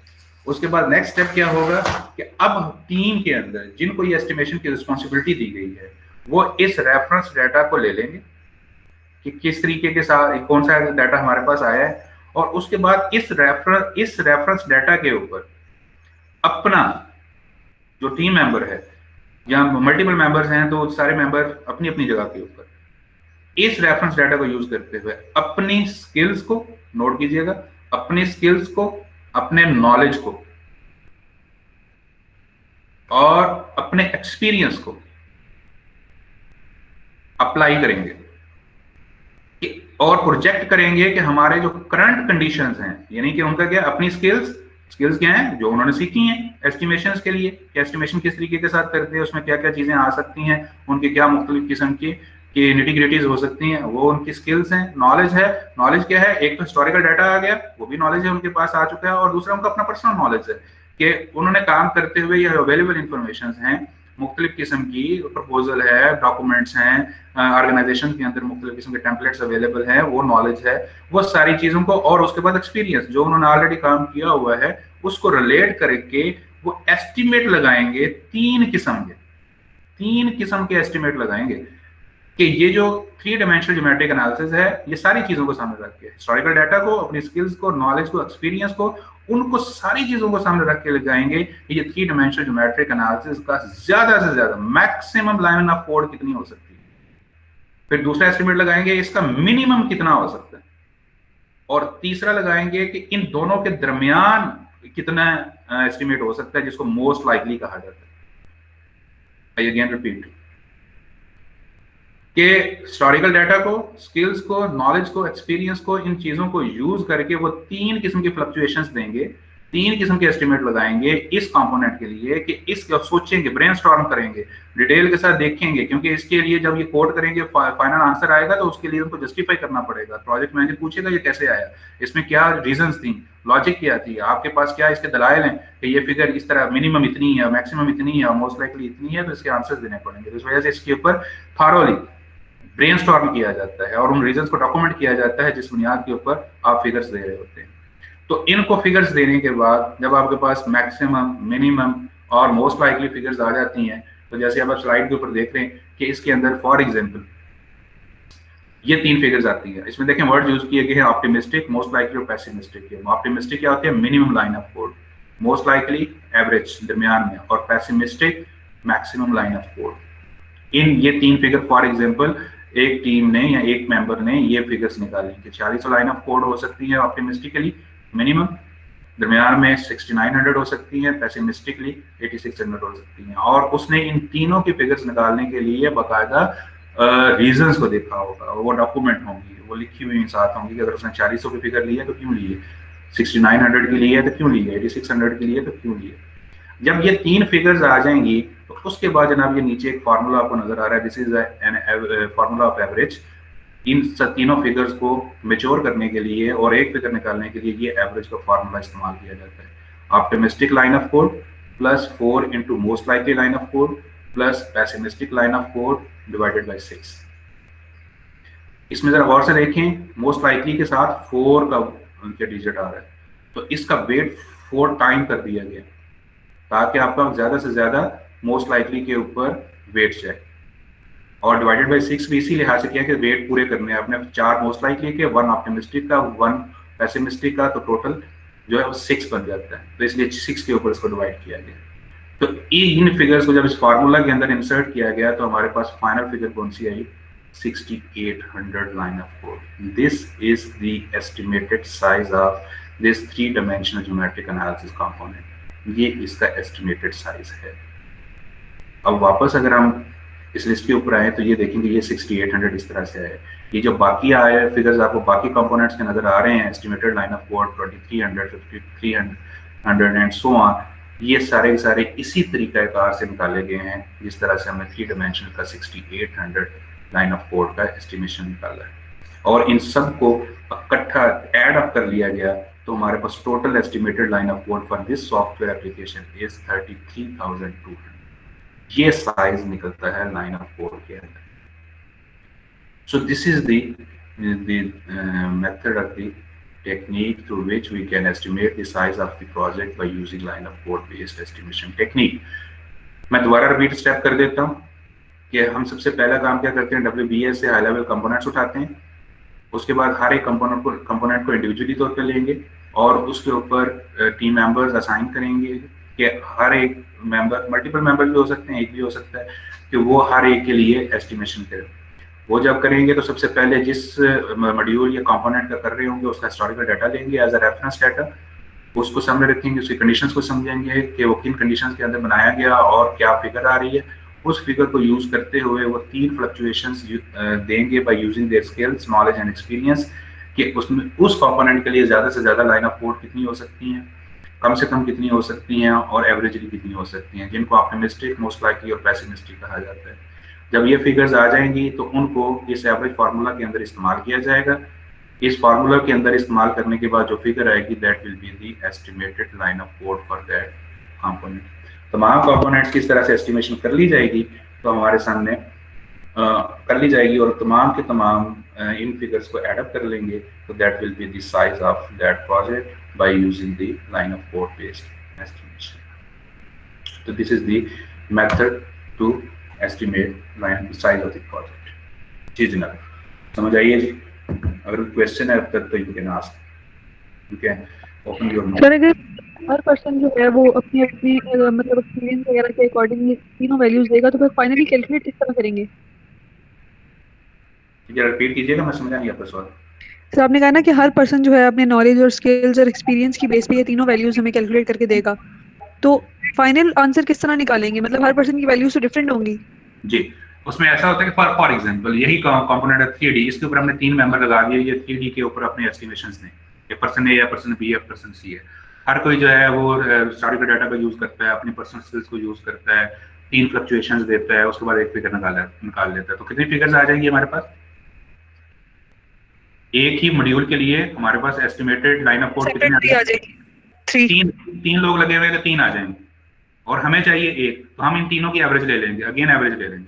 उसके बाद नेक्स्ट स्टेप क्या होगा कि अब टीम के अंदर जिनको ये एस्टिमेशन की रिस्पॉन्सिबिलिटी दी गई है वो इस रेफरेंस डाटा को ले लेंगे कि किस तरीके के साथ कौन सा डाटा हमारे पास आया है, और उसके बाद इस रेफरेंस डाटा के ऊपर अपना जो टीम मेंबर है, या मल्टीपल मेंबर्स हैं तो सारे मेंबर अपनी अपनी जगह के ऊपर इस रेफरेंस डाटा को यूज करते हुए अपनी स्किल्स को, नोट कीजिएगा, अपनी स्किल्स को, अपने नॉलेज को और अपने एक्सपीरियंस को अप्लाई करेंगे और प्रोजेक्ट करेंगे कि हमारे जो करंट कंडीशंस हैं, यानी कि उनका क्या, अपनी स्किल्स क्या हैं जो उन्होंने सीखी हैं एस्टिमेशंस के लिए, कि एस्टिमेशन किस तरीके के साथ करते हैं, उसमें क्या क्या चीजें आ सकती हैं, उनके क्या मुख्तलिफ किस्म की निटिग्रिटीज हो सकती हैं, वो उनकी स्किल्स हैं। नॉलेज है, नॉलेज क्या है, एक तो हिस्टोरिकल डाटा आ गया, वो भी नॉलेज है उनके पास आ चुका है, और दूसरा उनका अपना पर्सनल नॉलेज है कि उन्होंने काम करते हुए ये अवेलेबल इंफॉर्मेशन हैं, मुख्तलिफ किस्म की प्रपोजल है, डॉक्यूमेंट्स हैं, ऑर्गेनाइजेशन के अंदर मुख्तलिफ किस्म के टेम्पलेट्स अवेलेबल हैं, वो नॉलेज है, वो सारी चीजों को, और उसके बाद एक्सपीरियंस जो उन्होंने ऑलरेडी काम किया हुआ है उसको रिलेट करके वो एस्टिमेट लगाएंगे। 3 किस्म के एस्टिमेट लगाएंगे कि ये जो 3 डायमेंशनल ज्योमेट्रिक एनालिसिस है, ये सारी चीजों को सामने रख के, हिस्टोरिकल डाटा को, अपनी स्किल्स को, नॉलेज को, एक्सपीरियंस को, उनको सारी चीजों को सामने रख के लगाएंगे कि ये 3 डायमेंशनल ज्योमेट्रिक एनालिसिस का ज्यादा से ज्यादा मैक्सिमम लाइन ऑफ कोड कितनी हो सकती है। फिर दूसरा एस्टिमेट लगाएंगे इसका मिनिमम कितना हो सकता है, और तीसरा लगाएंगे कि इन दोनों के दरमियान कितना एस्टिमेट हो सकता है, जिसको मोस्ट लाइकली कहा जाता है। आई अगेन रिपीट कि हिस्टोरिकल डाटा को, स्किल्स को, नॉलेज को, एक्सपीरियंस को, इन चीजों को यूज करके वो 3 किस्म की फ्लक्चुएशंस देंगे, 3 किस्म के एस्टिमेट लगाएंगे इस कंपोनेंट के लिए कि इसका सोचेंगे, ब्रेनस्टॉर्म करेंगे, डिटेल के साथ देखेंगे, क्योंकि इसके लिए जब ये कोड करेंगे फाइनल आंसर आएगा तो उसके लिए उनको जस्टिफाई करना पड़ेगा। प्रोजेक्ट मैनेजर पूछेगा ये कैसे आया, इसमें क्या रीजंस थी, लॉजिक क्या थी, आपके पास क्या इसके दलाइल हैं कि ये फिगर इस तरह मिनिमम इतनी है, मैक्सिमम इतनी है, मोस्ट लाइकली इतनी है, तो इसके आंसर्स देने पड़ेंगे। तो इस वजह से इसके ऊपर थॉरोली ब्रेनस्टॉर्म किया जाता है और उन रीजंस को डॉक्यूमेंट किया जाता है जिस बुनियाद के ऊपर आप फिगर्स दे रहे होते हैं। तो इनको फिगर्स देने के बाद जब आपके पास मैक्सिमम, मिनिमम और मोस्ट लाइकली फिगर्स आ जाती हैं, तो जैसे आप स्लाइड के ऊपर देख रहे हैं कि इसके अंदर फॉर एग्जांपल ये 3 फिगर्स आती है। इसमें देखें वर्ड यूज किए गए हैं ऑप्टिमिस्टिक, मोस्ट लाइकली और पेसिमिस्टिक। ऑप्टिमिस्टिक क्या होती है, minimum line of code, most likely average दरमियान में, और pessimistic maximum line of code. इन ये 3 फिगर फॉर एग्जांपल एक टीम ने या एक मेंबर ने ये फिगर्स निकाली कि 4600 लाइन ऑफ कोड हो सकती है ऑप्टिमिस्टिकली मिनिमम, दरमियान में 6900 हो सकती है, पेसिमिस्टिकली 8600 हो सकती हैं। और उसने इन तीनों की फिगर्स निकालने के लिए बाकायदा रीजंस को देखा होगा, वो डॉक्यूमेंट होंगी, वो लिखी हुई साथ होंगी कि अगर उसने 400 की फिगर ली है तो क्यों ली है, 6900 के लिए है तो क्यों ली है, 8600 के लिए तो क्यों ली है। जब ये 3 फिगर्स आ जाएंगी तो उसके बाद जनाब ये नीचे एक फार्मूला आपको नजर आ रहा है, this is an formula of average. इन तीनों फिगर्स को मेच्योर करने के लिए और एक फिगर निकालने के लिए ये एवरेज का फार्मूला इस्तेमाल किया जाता है। Optimistic line of code plus 4 into most likely line of code plus pessimistic line of code divided by 6। इसमें जरा गौर से देखें, मोस्ट लाइकली के साथ 4 का उनके डिजिट आ रहा है, तो इसका वेट 4 टाइम कर दिया गया ताकि आपका ज्यादा से ज्यादा मोस्ट लाइकली के ऊपर वेट जाए, और डिवाइडेड बाई 6 भी इसी लिहाज से किया कि वेट पूरे करने हैं आपने, 4 मोस्ट लाइकली के, 1 ऑप्टिमिस्टिक का, 1 पेसिमिस्टिक का, तो टोटल जो है वो 6 बन जाता है, तो इसलिए 6 के ऊपर इसको डिवाइड किया गया। तो इन फिगर्स को जब इस फार्मूला के अंदर इंसर्ट किया गया तो हमारे पास फाइनल फिगर कौन सी आई, 6800 line of code. This is the estimated size of this 3-dimensional geometric analysis component. ये इसका एस्टिमेटेड साइज है। अब वापस अगर हम इस लिस्ट के ऊपर आए तो ये देखेंगे ये 6800 इस तरह से है। ये जो बाकी आए फिगर्स आपको बाकी कंपोनेंट्स के नजर आ रहे हैं, estimated line of code 2300, 5300 and so on, ये सारे सारे इसी तरीकाकार से निकाले गए हैं जिस तरह से हमने 3 डायमेंशनल का 6800 लाइन ऑफ कोड का एस्टिमेशन निकाला है, और इन सब को इकट्ठा ऐड अप कर लिया गया तो हमारे पास total estimated line of code for this software application is 33,200। ये साइज निकलता है लाइन ऑफ कोड के अंदर। So this is the method of the technique through which we can estimate the size of the project by using line of code based estimation technique। मैं दोबारा repeat step कर देता हूँ कि हम सबसे पहला काम क्या करते हैं, WBS से हाई लेवल कंपोनेंट्स उठाते हैं, उसके बाद हर एक कंपोनेंट को इंडिविजुअली तौर पर लेंगे और उसके ऊपर टीम मेंबर्स असाइन करेंगे कि हर एक मेंबर, मल्टीपल मेंबर भी हो सकते हैं, एक भी हो सकता है, कि वो हर एक के लिए एस्टिमेशन करें। वो जब करेंगे तो सबसे पहले जिस मॉड्यूल या कंपोनेंट का कर रहे होंगे उसका हिस्टोरिकल डाटा लेंगे एज अ रेफरेंस डाटा, उसको सामने रखेंगे, उसकी कंडीशंस को समझेंगे कि वो किन कंडीशंस के अंदर बनाया गया और क्या फिगर आ रही है। उस फिगर को यूज करते हुए वो 3 फ्लक्चुएशंस देंगे by using their skills, knowledge and experience, कि उसमें उस कंपोनेंट के लिए ज्यादा से ज्यादा लाइन ऑफ कोड कितनी हो सकती हैं, कम से कम कितनी हो सकती हैं और एवरेजली कितनी हो सकती हैं, जिनको ऑप्टिमिस्टिक, मोस्ट लाइकली और पेसिमिस्टिक कहा जाता है। जब ये फिगर्स आ जाएंगी तो उनको इस एवरेज फार्मूला के अंदर इस्तेमाल किया जाएगा। इस फार्मूला के अंदर इस्तेमाल करने के बाद जो फिगर आएगी that will be the estimated line of code for that component. तमाम कंपोनेंट्स की इस तरह से एस्टिमेशन कर ली जाएगी तो हमारे सामने कर ली जाएगी और तमाम के तमाम इन फिगर्स को एड अप कर लेंगे तो that will be the size of that project by using the line of code based estimation. तो this is the method to estimate line size of the project। जी जनाब, समझ आइए जी। अगर क्वेश्चन है अब तक तो you can ask, you can open your mouth. Sir अगर हर पर्सन जो है वो अपनी अपनी मतलब एक्सपीरियंस वगैरह के अकॉर्डिंगली तीनों वैल्यूज देगा तो फिर फाइनली कैलकुलेट किस तरह करेंगे? जरा रिपीट कीजिएगा, मैं समझा नहीं आपका सवाल। सर आपने कहा ना कि हर पर्सन जो है अपने नॉलेज और स्किल्स और एक्सपीरियंस की बेस पे ये तीनों वैल्यूज हमें कैलकुलेट करके देगा, तो फाइनल आंसर किस तरह निकालेंगे? मतलब हर पर्सन की वैल्यूज तो डिफरेंट होंगी। जी, उसमें ऐसा होता है कि फॉर एग्जांपल यही कंपोनेंट है 3D, इसके ऊपर हमने 3 मेंबर लगा दिए, ये 3D के ऊपर अपने एस्टिमेशंस दें, ये पर्सन ए या पर्सन बी या पर्सन सी है। हर कोई जो है वो हिस्टोरिकल डाटा का यूज करता है, अपनी पर्सनल स्किल्स को यूज करता है, 3 फ्लक्चुएशंस देता है, उसके बाद एक फिगर निकाल लेता है। तो कितनी फिगर्स आ जाएंगी हमारे पास? एक ही मॉड्यूल के लिए हमारे पास एस्टिमेटेड लाइन ऑफ कोड कितनी आ जाएगी? तीन लोग लगे हुए तो 3 आ जाएंगे और हमें चाहिए 1, तो हम इन तीनों की एवरेज ले लेंगे, अगेन एवरेज ले लेंगे।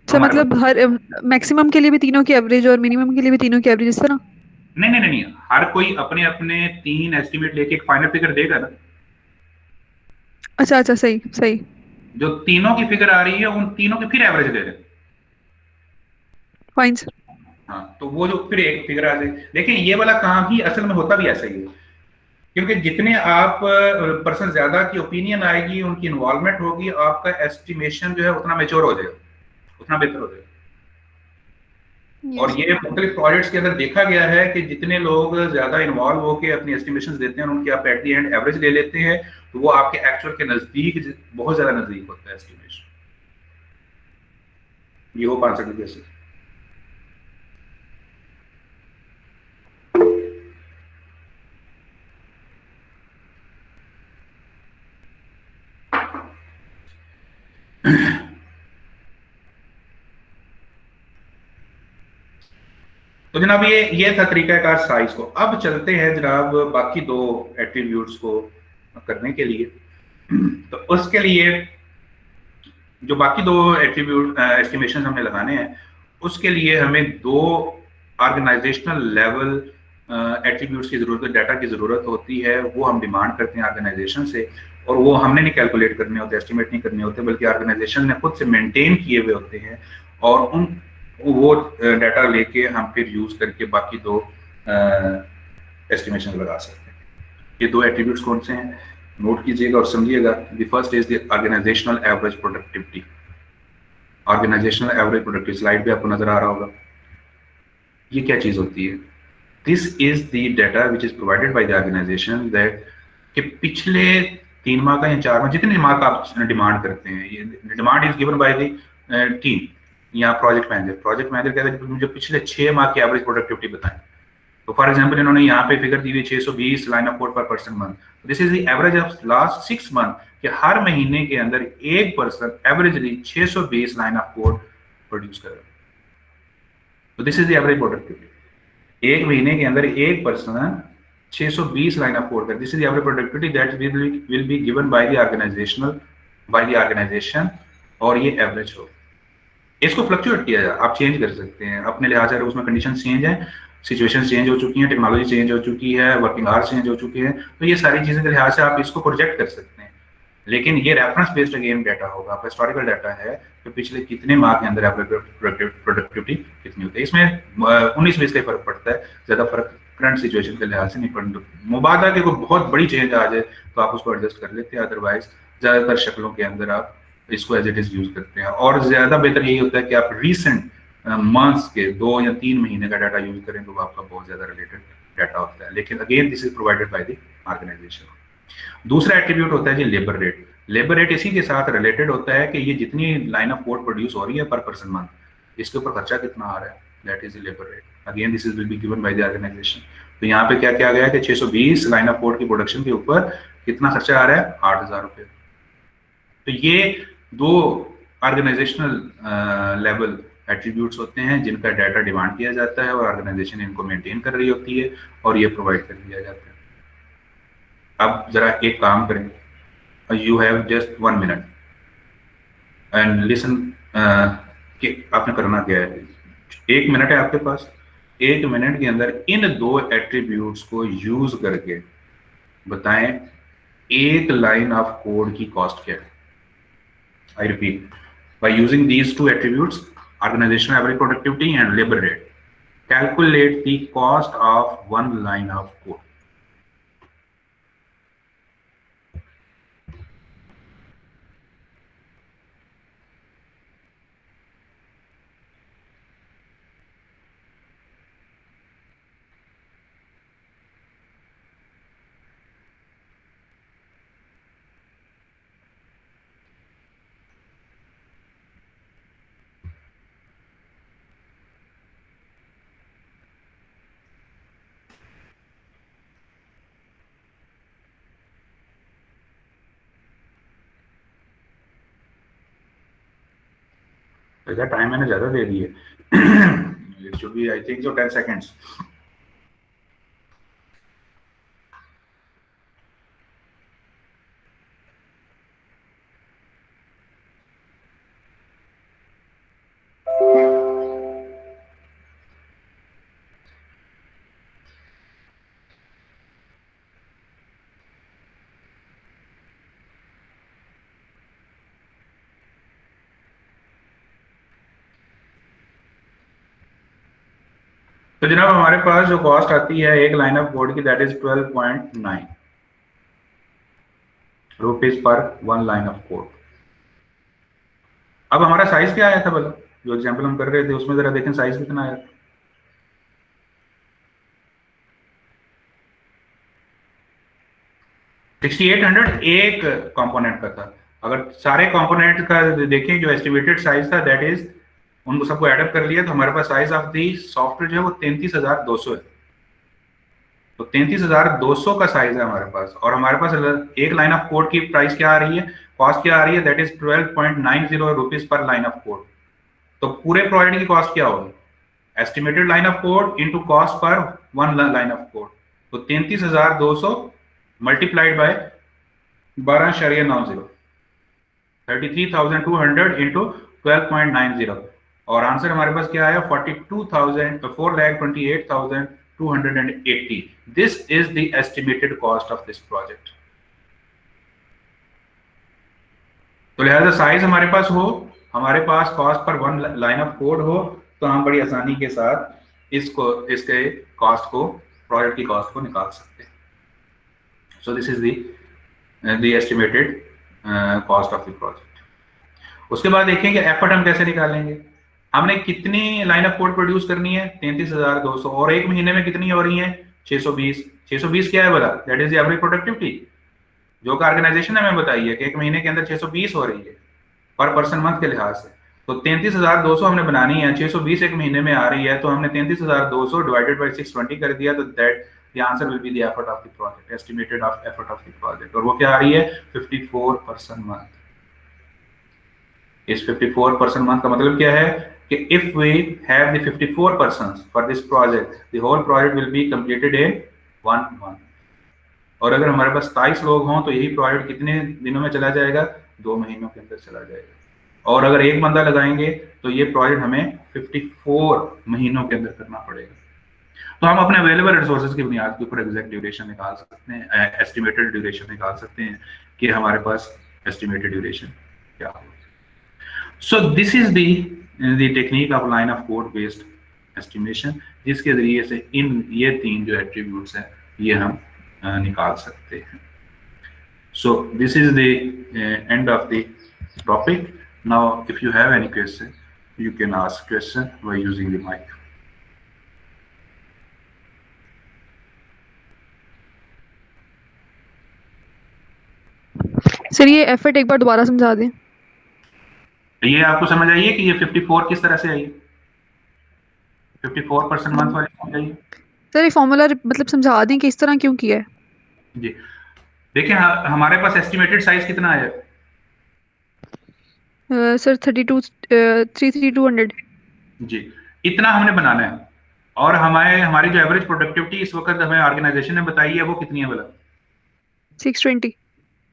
तो मतलब हर मैक्सिमम के लिए भी तीनों की एवरेज और मिनिमम के लिए भी तीनों की एवरेज इस तरह? नहीं, हर कोई अपने अपने 3 एस्टिमेट लेके एक फाइनल फिगर देगा ना। अच्छा, सही। जो तीनों की फिगर आ रही है उन तीनों की फिर एवरेज ले लें। Fine sir. हाँ, तो वो जो फिर एक फिगर आ जाए। देखिए ये वाला काम ही असल में होता भी ऐसा ही है, क्योंकि जितने आप पर्सन ज्यादा की ओपिनियन आएगी, उनकी इन्वॉल्वमेंट होगी, आपका एस्टिमेशन जो है उतना मेच्योर हो जाएगा, उतना बेहतर हो जाएगा। और ये मुख्तलिफ प्रोजेक्ट्स के अंदर देखा गया है कि जितने लोग ज्यादा इन्वॉल्व होकर अपनी एस्टिमेशंस देते हैं, उनकी आप एट द एंड एवरेज ले लेते हैं, तो वो आपके एक्चुअल के नजदीक, बहुत ज्यादा नजदीक होता है एस्टिमेशन। ये हो 5 सेकंड कैसे तो जनाब ये था तरीकाकार साइज को। अब चलते हैं जनाब बाकी दो एट्रीब्यूट्स को करने के लिए। तो उसके लिए जो बाकी दो एट्रीब्यूट एस्टिमेशन हमने लगाने हैं, उसके लिए हमें दो ऑर्गेनाइजेशनल लेवल एट्रीब्यूट्स की जरूरत, डाटा की जरूरत होती है। वो हम डिमांड करते हैं ऑर्गेनाइजेशन से, और वो हमने नहीं कैलकुलेट करने होते, एस्टिमेट नहीं करने होते, बल्कि ऑर्गेनाइजेशन ने खुद से मेंटेन किए हुए होते हैं, और उन वो डाटा लेके हम फिर यूज करके बाकी दो एस्टिमेशन लगा सकते हैं। ये दो एट्रीब्यूट्स कौन से हैं, नोट कीजिएगा और समझिएगा। The first is the organisational average productivity. Organisational average productivity slide पे आपको नजर आ रहा होगा। ये क्या चीज होती है? This is the data which is provided by the organisation that कि पिछले 3 माह का या 4 माह, जितने माह का आप डिमांड करते हैं, ये demand is given by the team या प्रोजेक्ट मैनेजर। प्रोजेक्ट मैनेजर कहता है कि मुझे पिछले 6 माह की एवरेज प्रोडक्टिविटी बताएं। तो फॉर एग्जांपल इन्होंने यहाँ पे फिगर दी हुई 620 line of code per person month. This is the average of last 6 month कि हर महीने के अंदर एक person averagely 620 line of code produce कर रहा है। तो this is the average productivity. एक महीने के अंदर एक पर्सन 620 लाइन ऑफ कोड कर, this is the average productivity that will be given by the organisation, और ये एवरेज हो। इसको फ्लक्चुएट किया जाए, आप चेंज कर सकते हैं अपने लिहाज से। उसमें कंडीशन चेंज है, सिचुएशन चेंज हो चुकी है, टेक्नोलॉजी चेंज हो चुकी है, वर्किंग आवर्स चेंज हो चुके हैं, तो ये सारी चीजें के लिहाज से आप इसको प्रोजेक्ट कर सकते हैं। लेकिन ये रेफरेंस बेस्ड अगेन डाटा होगा, आपका हिस्टोरिकल डाटा है कि पिछले कितने माह के अंदर प्रोडक्टिविटी कितनी होती है। इसमें 19-20 का फर्क पड़ता है, ज्यादा फर्क करंट सिचुएशन के लिहाज से नहीं पड़ता। मुबादा के कोई बहुत बड़ी चेंज आ जाए तो आप उसको एडजस्ट कर लेते हैं, अदरवाइज ज्यादातर शक्लों के अंदर आप इसको एज इट इज यूज करते हैं। और ज्यादा बेहतर यही होता है कि आप रीसेंट मंथ्स के 2 या 3 महीने का डाटा यूज करें, तो वो आपका बहुत ज्यादा रिलेटेड डाटा होता है। लेकिन again this is provided by the organisation. दूसरा एट्रीब्यूट होता है जी लेबर रेट। लेबर रेट इसी के साथ रिलेटेड होता है कि ये जितनी लाइन ऑफ कोड प्रोड्यूस हो रही है पर पर्सन मंथ, इसके ऊपर खर्चा कितना आ रहा है, that is labour rate. Again this is will be given by the organisation. तो यहाँ पे क्या किया गया है कि 620 लाइन ऑफ कोड की प्रोडक्शन के ऊपर कितना खर्चा आ रहा है, 8,000 रुपये। तो ये दो ऑर्गेनाइजेशनल लेवल एट्रीब्यूट्स होते हैं जिनका डाटा डिमांड किया जाता है, और ऑर्गेनाइजेशन इनको मेंटेन कर रही होती है, और ये प्रोवाइड कर दिया जाता है। अब जरा एक काम करें, you have just 1 minute and listen कि आपने करना क्या है। 1 मिनट है आपके पास। 1 मिनट के अंदर इन दो एट्रीब्यूट्स को यूज करके बताएं एक लाइन ऑफ कोड की कॉस्ट क्या है। I repeat, by using these two attributes, organizational average productivity and labor rate, calculate the cost of one line of code. ऐसा टाइम मैंने ज्यादा दे दी है। It should be I think so 10 seconds. तो जनाब हमारे पास जो कॉस्ट आती है एक लाइन ऑफ कोड की, that is 12.9 rupees per 1 line of code. अब हमारा साइज क्या आया था भला, जो एग्जांपल हम कर रहे थे उसमें जरा देखें साइज कितना आया था। 6800 एक कंपोनेंट का था। अगर सारे कंपोनेंट का देखें जो एस्टिमेटेड साइज था, दैट इज उनको सबको एडअप कर लिया तो हमारे पास साइज ऑफ दी सॉफ्टवेयर जो है वो 33,200 है। तो 33,200 का साइज है हमारे पास, और हमारे पास एक लाइन ऑफ कोड की प्राइस क्या आ रही है, कॉस्ट क्या आ रही है, that is 12.90 rupees per line of code. तो पूरे प्रोजेक्ट की कॉस्ट क्या होगी, estimated line of code into cost पर वन लाइन ऑफ कोड, तो 33,200 मल्टीप्लाइड बाय 12.90, 33,200 इंटू 12.90, और आंसर हमारे पास क्या आया 4,28,280. This is the estimated cost of this project. तो लिहाजा साइज हमारे पास हो, हमारे पास कॉस्ट पर वन लाइन ऑफ कोड हो, तो हम बड़ी आसानी के साथ इसके कॉस्ट को, प्रोजेक्ट की कॉस्ट को निकाल सकते हैं। So this is the estimated cost of the project. उसके बाद देखेंगे एफर्ट हम कैसे निकालेंगे। हमने कितनी लाइन ऑफ कोड प्रोड्यूस करनी है 33,200, और एक महीने में कितनी हो रही है 620। 620 क्या है बोला, that is the average productivity जो का ऑर्गेनाइजेशन हमें बताई है कि एक महीने के अंदर 620 हो रही है पर पर्सन मंथ के लिहाज से। तो 33,200 हमने बनानी है, 620 एक महीने में आ रही है, तो हमने 33,200 डिवाइडेड बाय 620 कर दिया, तो that the answer will be the effort of the project, estimated of effort of the project. और वो क्या आ रही है 54 पर्सन मंथ। इस 54 पर्सन मंथ का मतलब क्या है कि if we have the 54 persons for this project, the whole project will be completed in 1 month. और अगर हमारे पास 27 लोग हों तो यही प्रोजेक्ट कितने दिनों में चला जाएगा, 2 महीनों के अंदर चला जाएगा। और अगर एक बंदा लगाएंगे तो ये प्रोजेक्ट हमें 54 महीनों के अंदर करना पड़ेगा। तो हम अपने अवेलेबल रिसोर्सेज की बुनियाद के ऊपर एग्जैक्ट ड्यूरेशन निकाल सकते हैं, एस्टिमेटेड ड्यूरेशन निकाल सकते हैं कि हमारे पास एस्टिमेटेड ड्यूरेशन क्या हो। So this is the technique of line of code based estimation, जिसके जरिए से ये 3 जो एट्रीब्यूट्स हैं ये हम निकाल सकते हैं। So this is the end of the topic. Now if you have any question, you can ask question by using the mic. Sir ये एफर्ट एक बार दोबारा समझा दें। ये आपको समझ आइए कि ये 54 किस तरह से आई, 54% मंथ वाली समझ आइए। सर ये फॉर्मूला मतलब समझा दें कि इस तरह क्यों किया है। जी देखिए, हमारे पास एस्टिमेटेड साइज कितना आया सर 33,200 जी, इतना हमने बनाना है। और हमारी जो एवरेज प्रोडक्टिविटी इस वक्त हमें ऑर्गेनाइजेशन ने बताई है वो कितनी है बोला 620।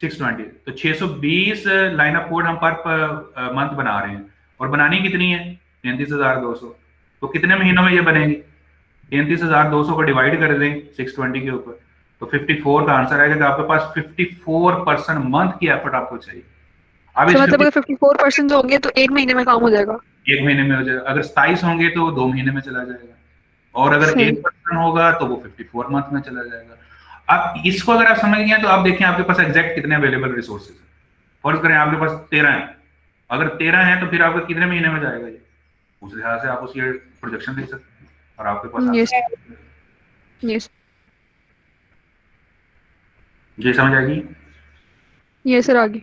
तो 620 लाइन ऑफ कोड हम पर मंथ बना रहे हैं, और बनानी कितनी है 33,200। तो कितने महीनों में ये बनेगी, 33,200 को डिवाइड कर दें 620 के ऊपर, तो 54 का आंसर आएगा कि आपके पास 54% मंथ की एफर्ट आपको चाहिए। अब इस मतलब अगर 54% होंगे तो एक महीने में काम हो जाएगा, एक महीने में हो जाएगा। अगर 27 होंगे तो 2 महीने में चला जाएगा, और अगर 1% होगा तो वो 54 मंथ में चला जाएगा। अब इसको अगर आप समझ गए तो आप देखें आपके पास एग्जैक्ट कितने अवेलेबल रिसोर्सेज हैं। फर्ज करें आपके पास 13 है, अगर 13 है तो फिर आपका कितने महीने में जाएगा ये, उस लिहाज से आप उसकी प्रोजेक्शन देख सकते हैं और आपके पास यस ये समझ आएगी। ये सर आगे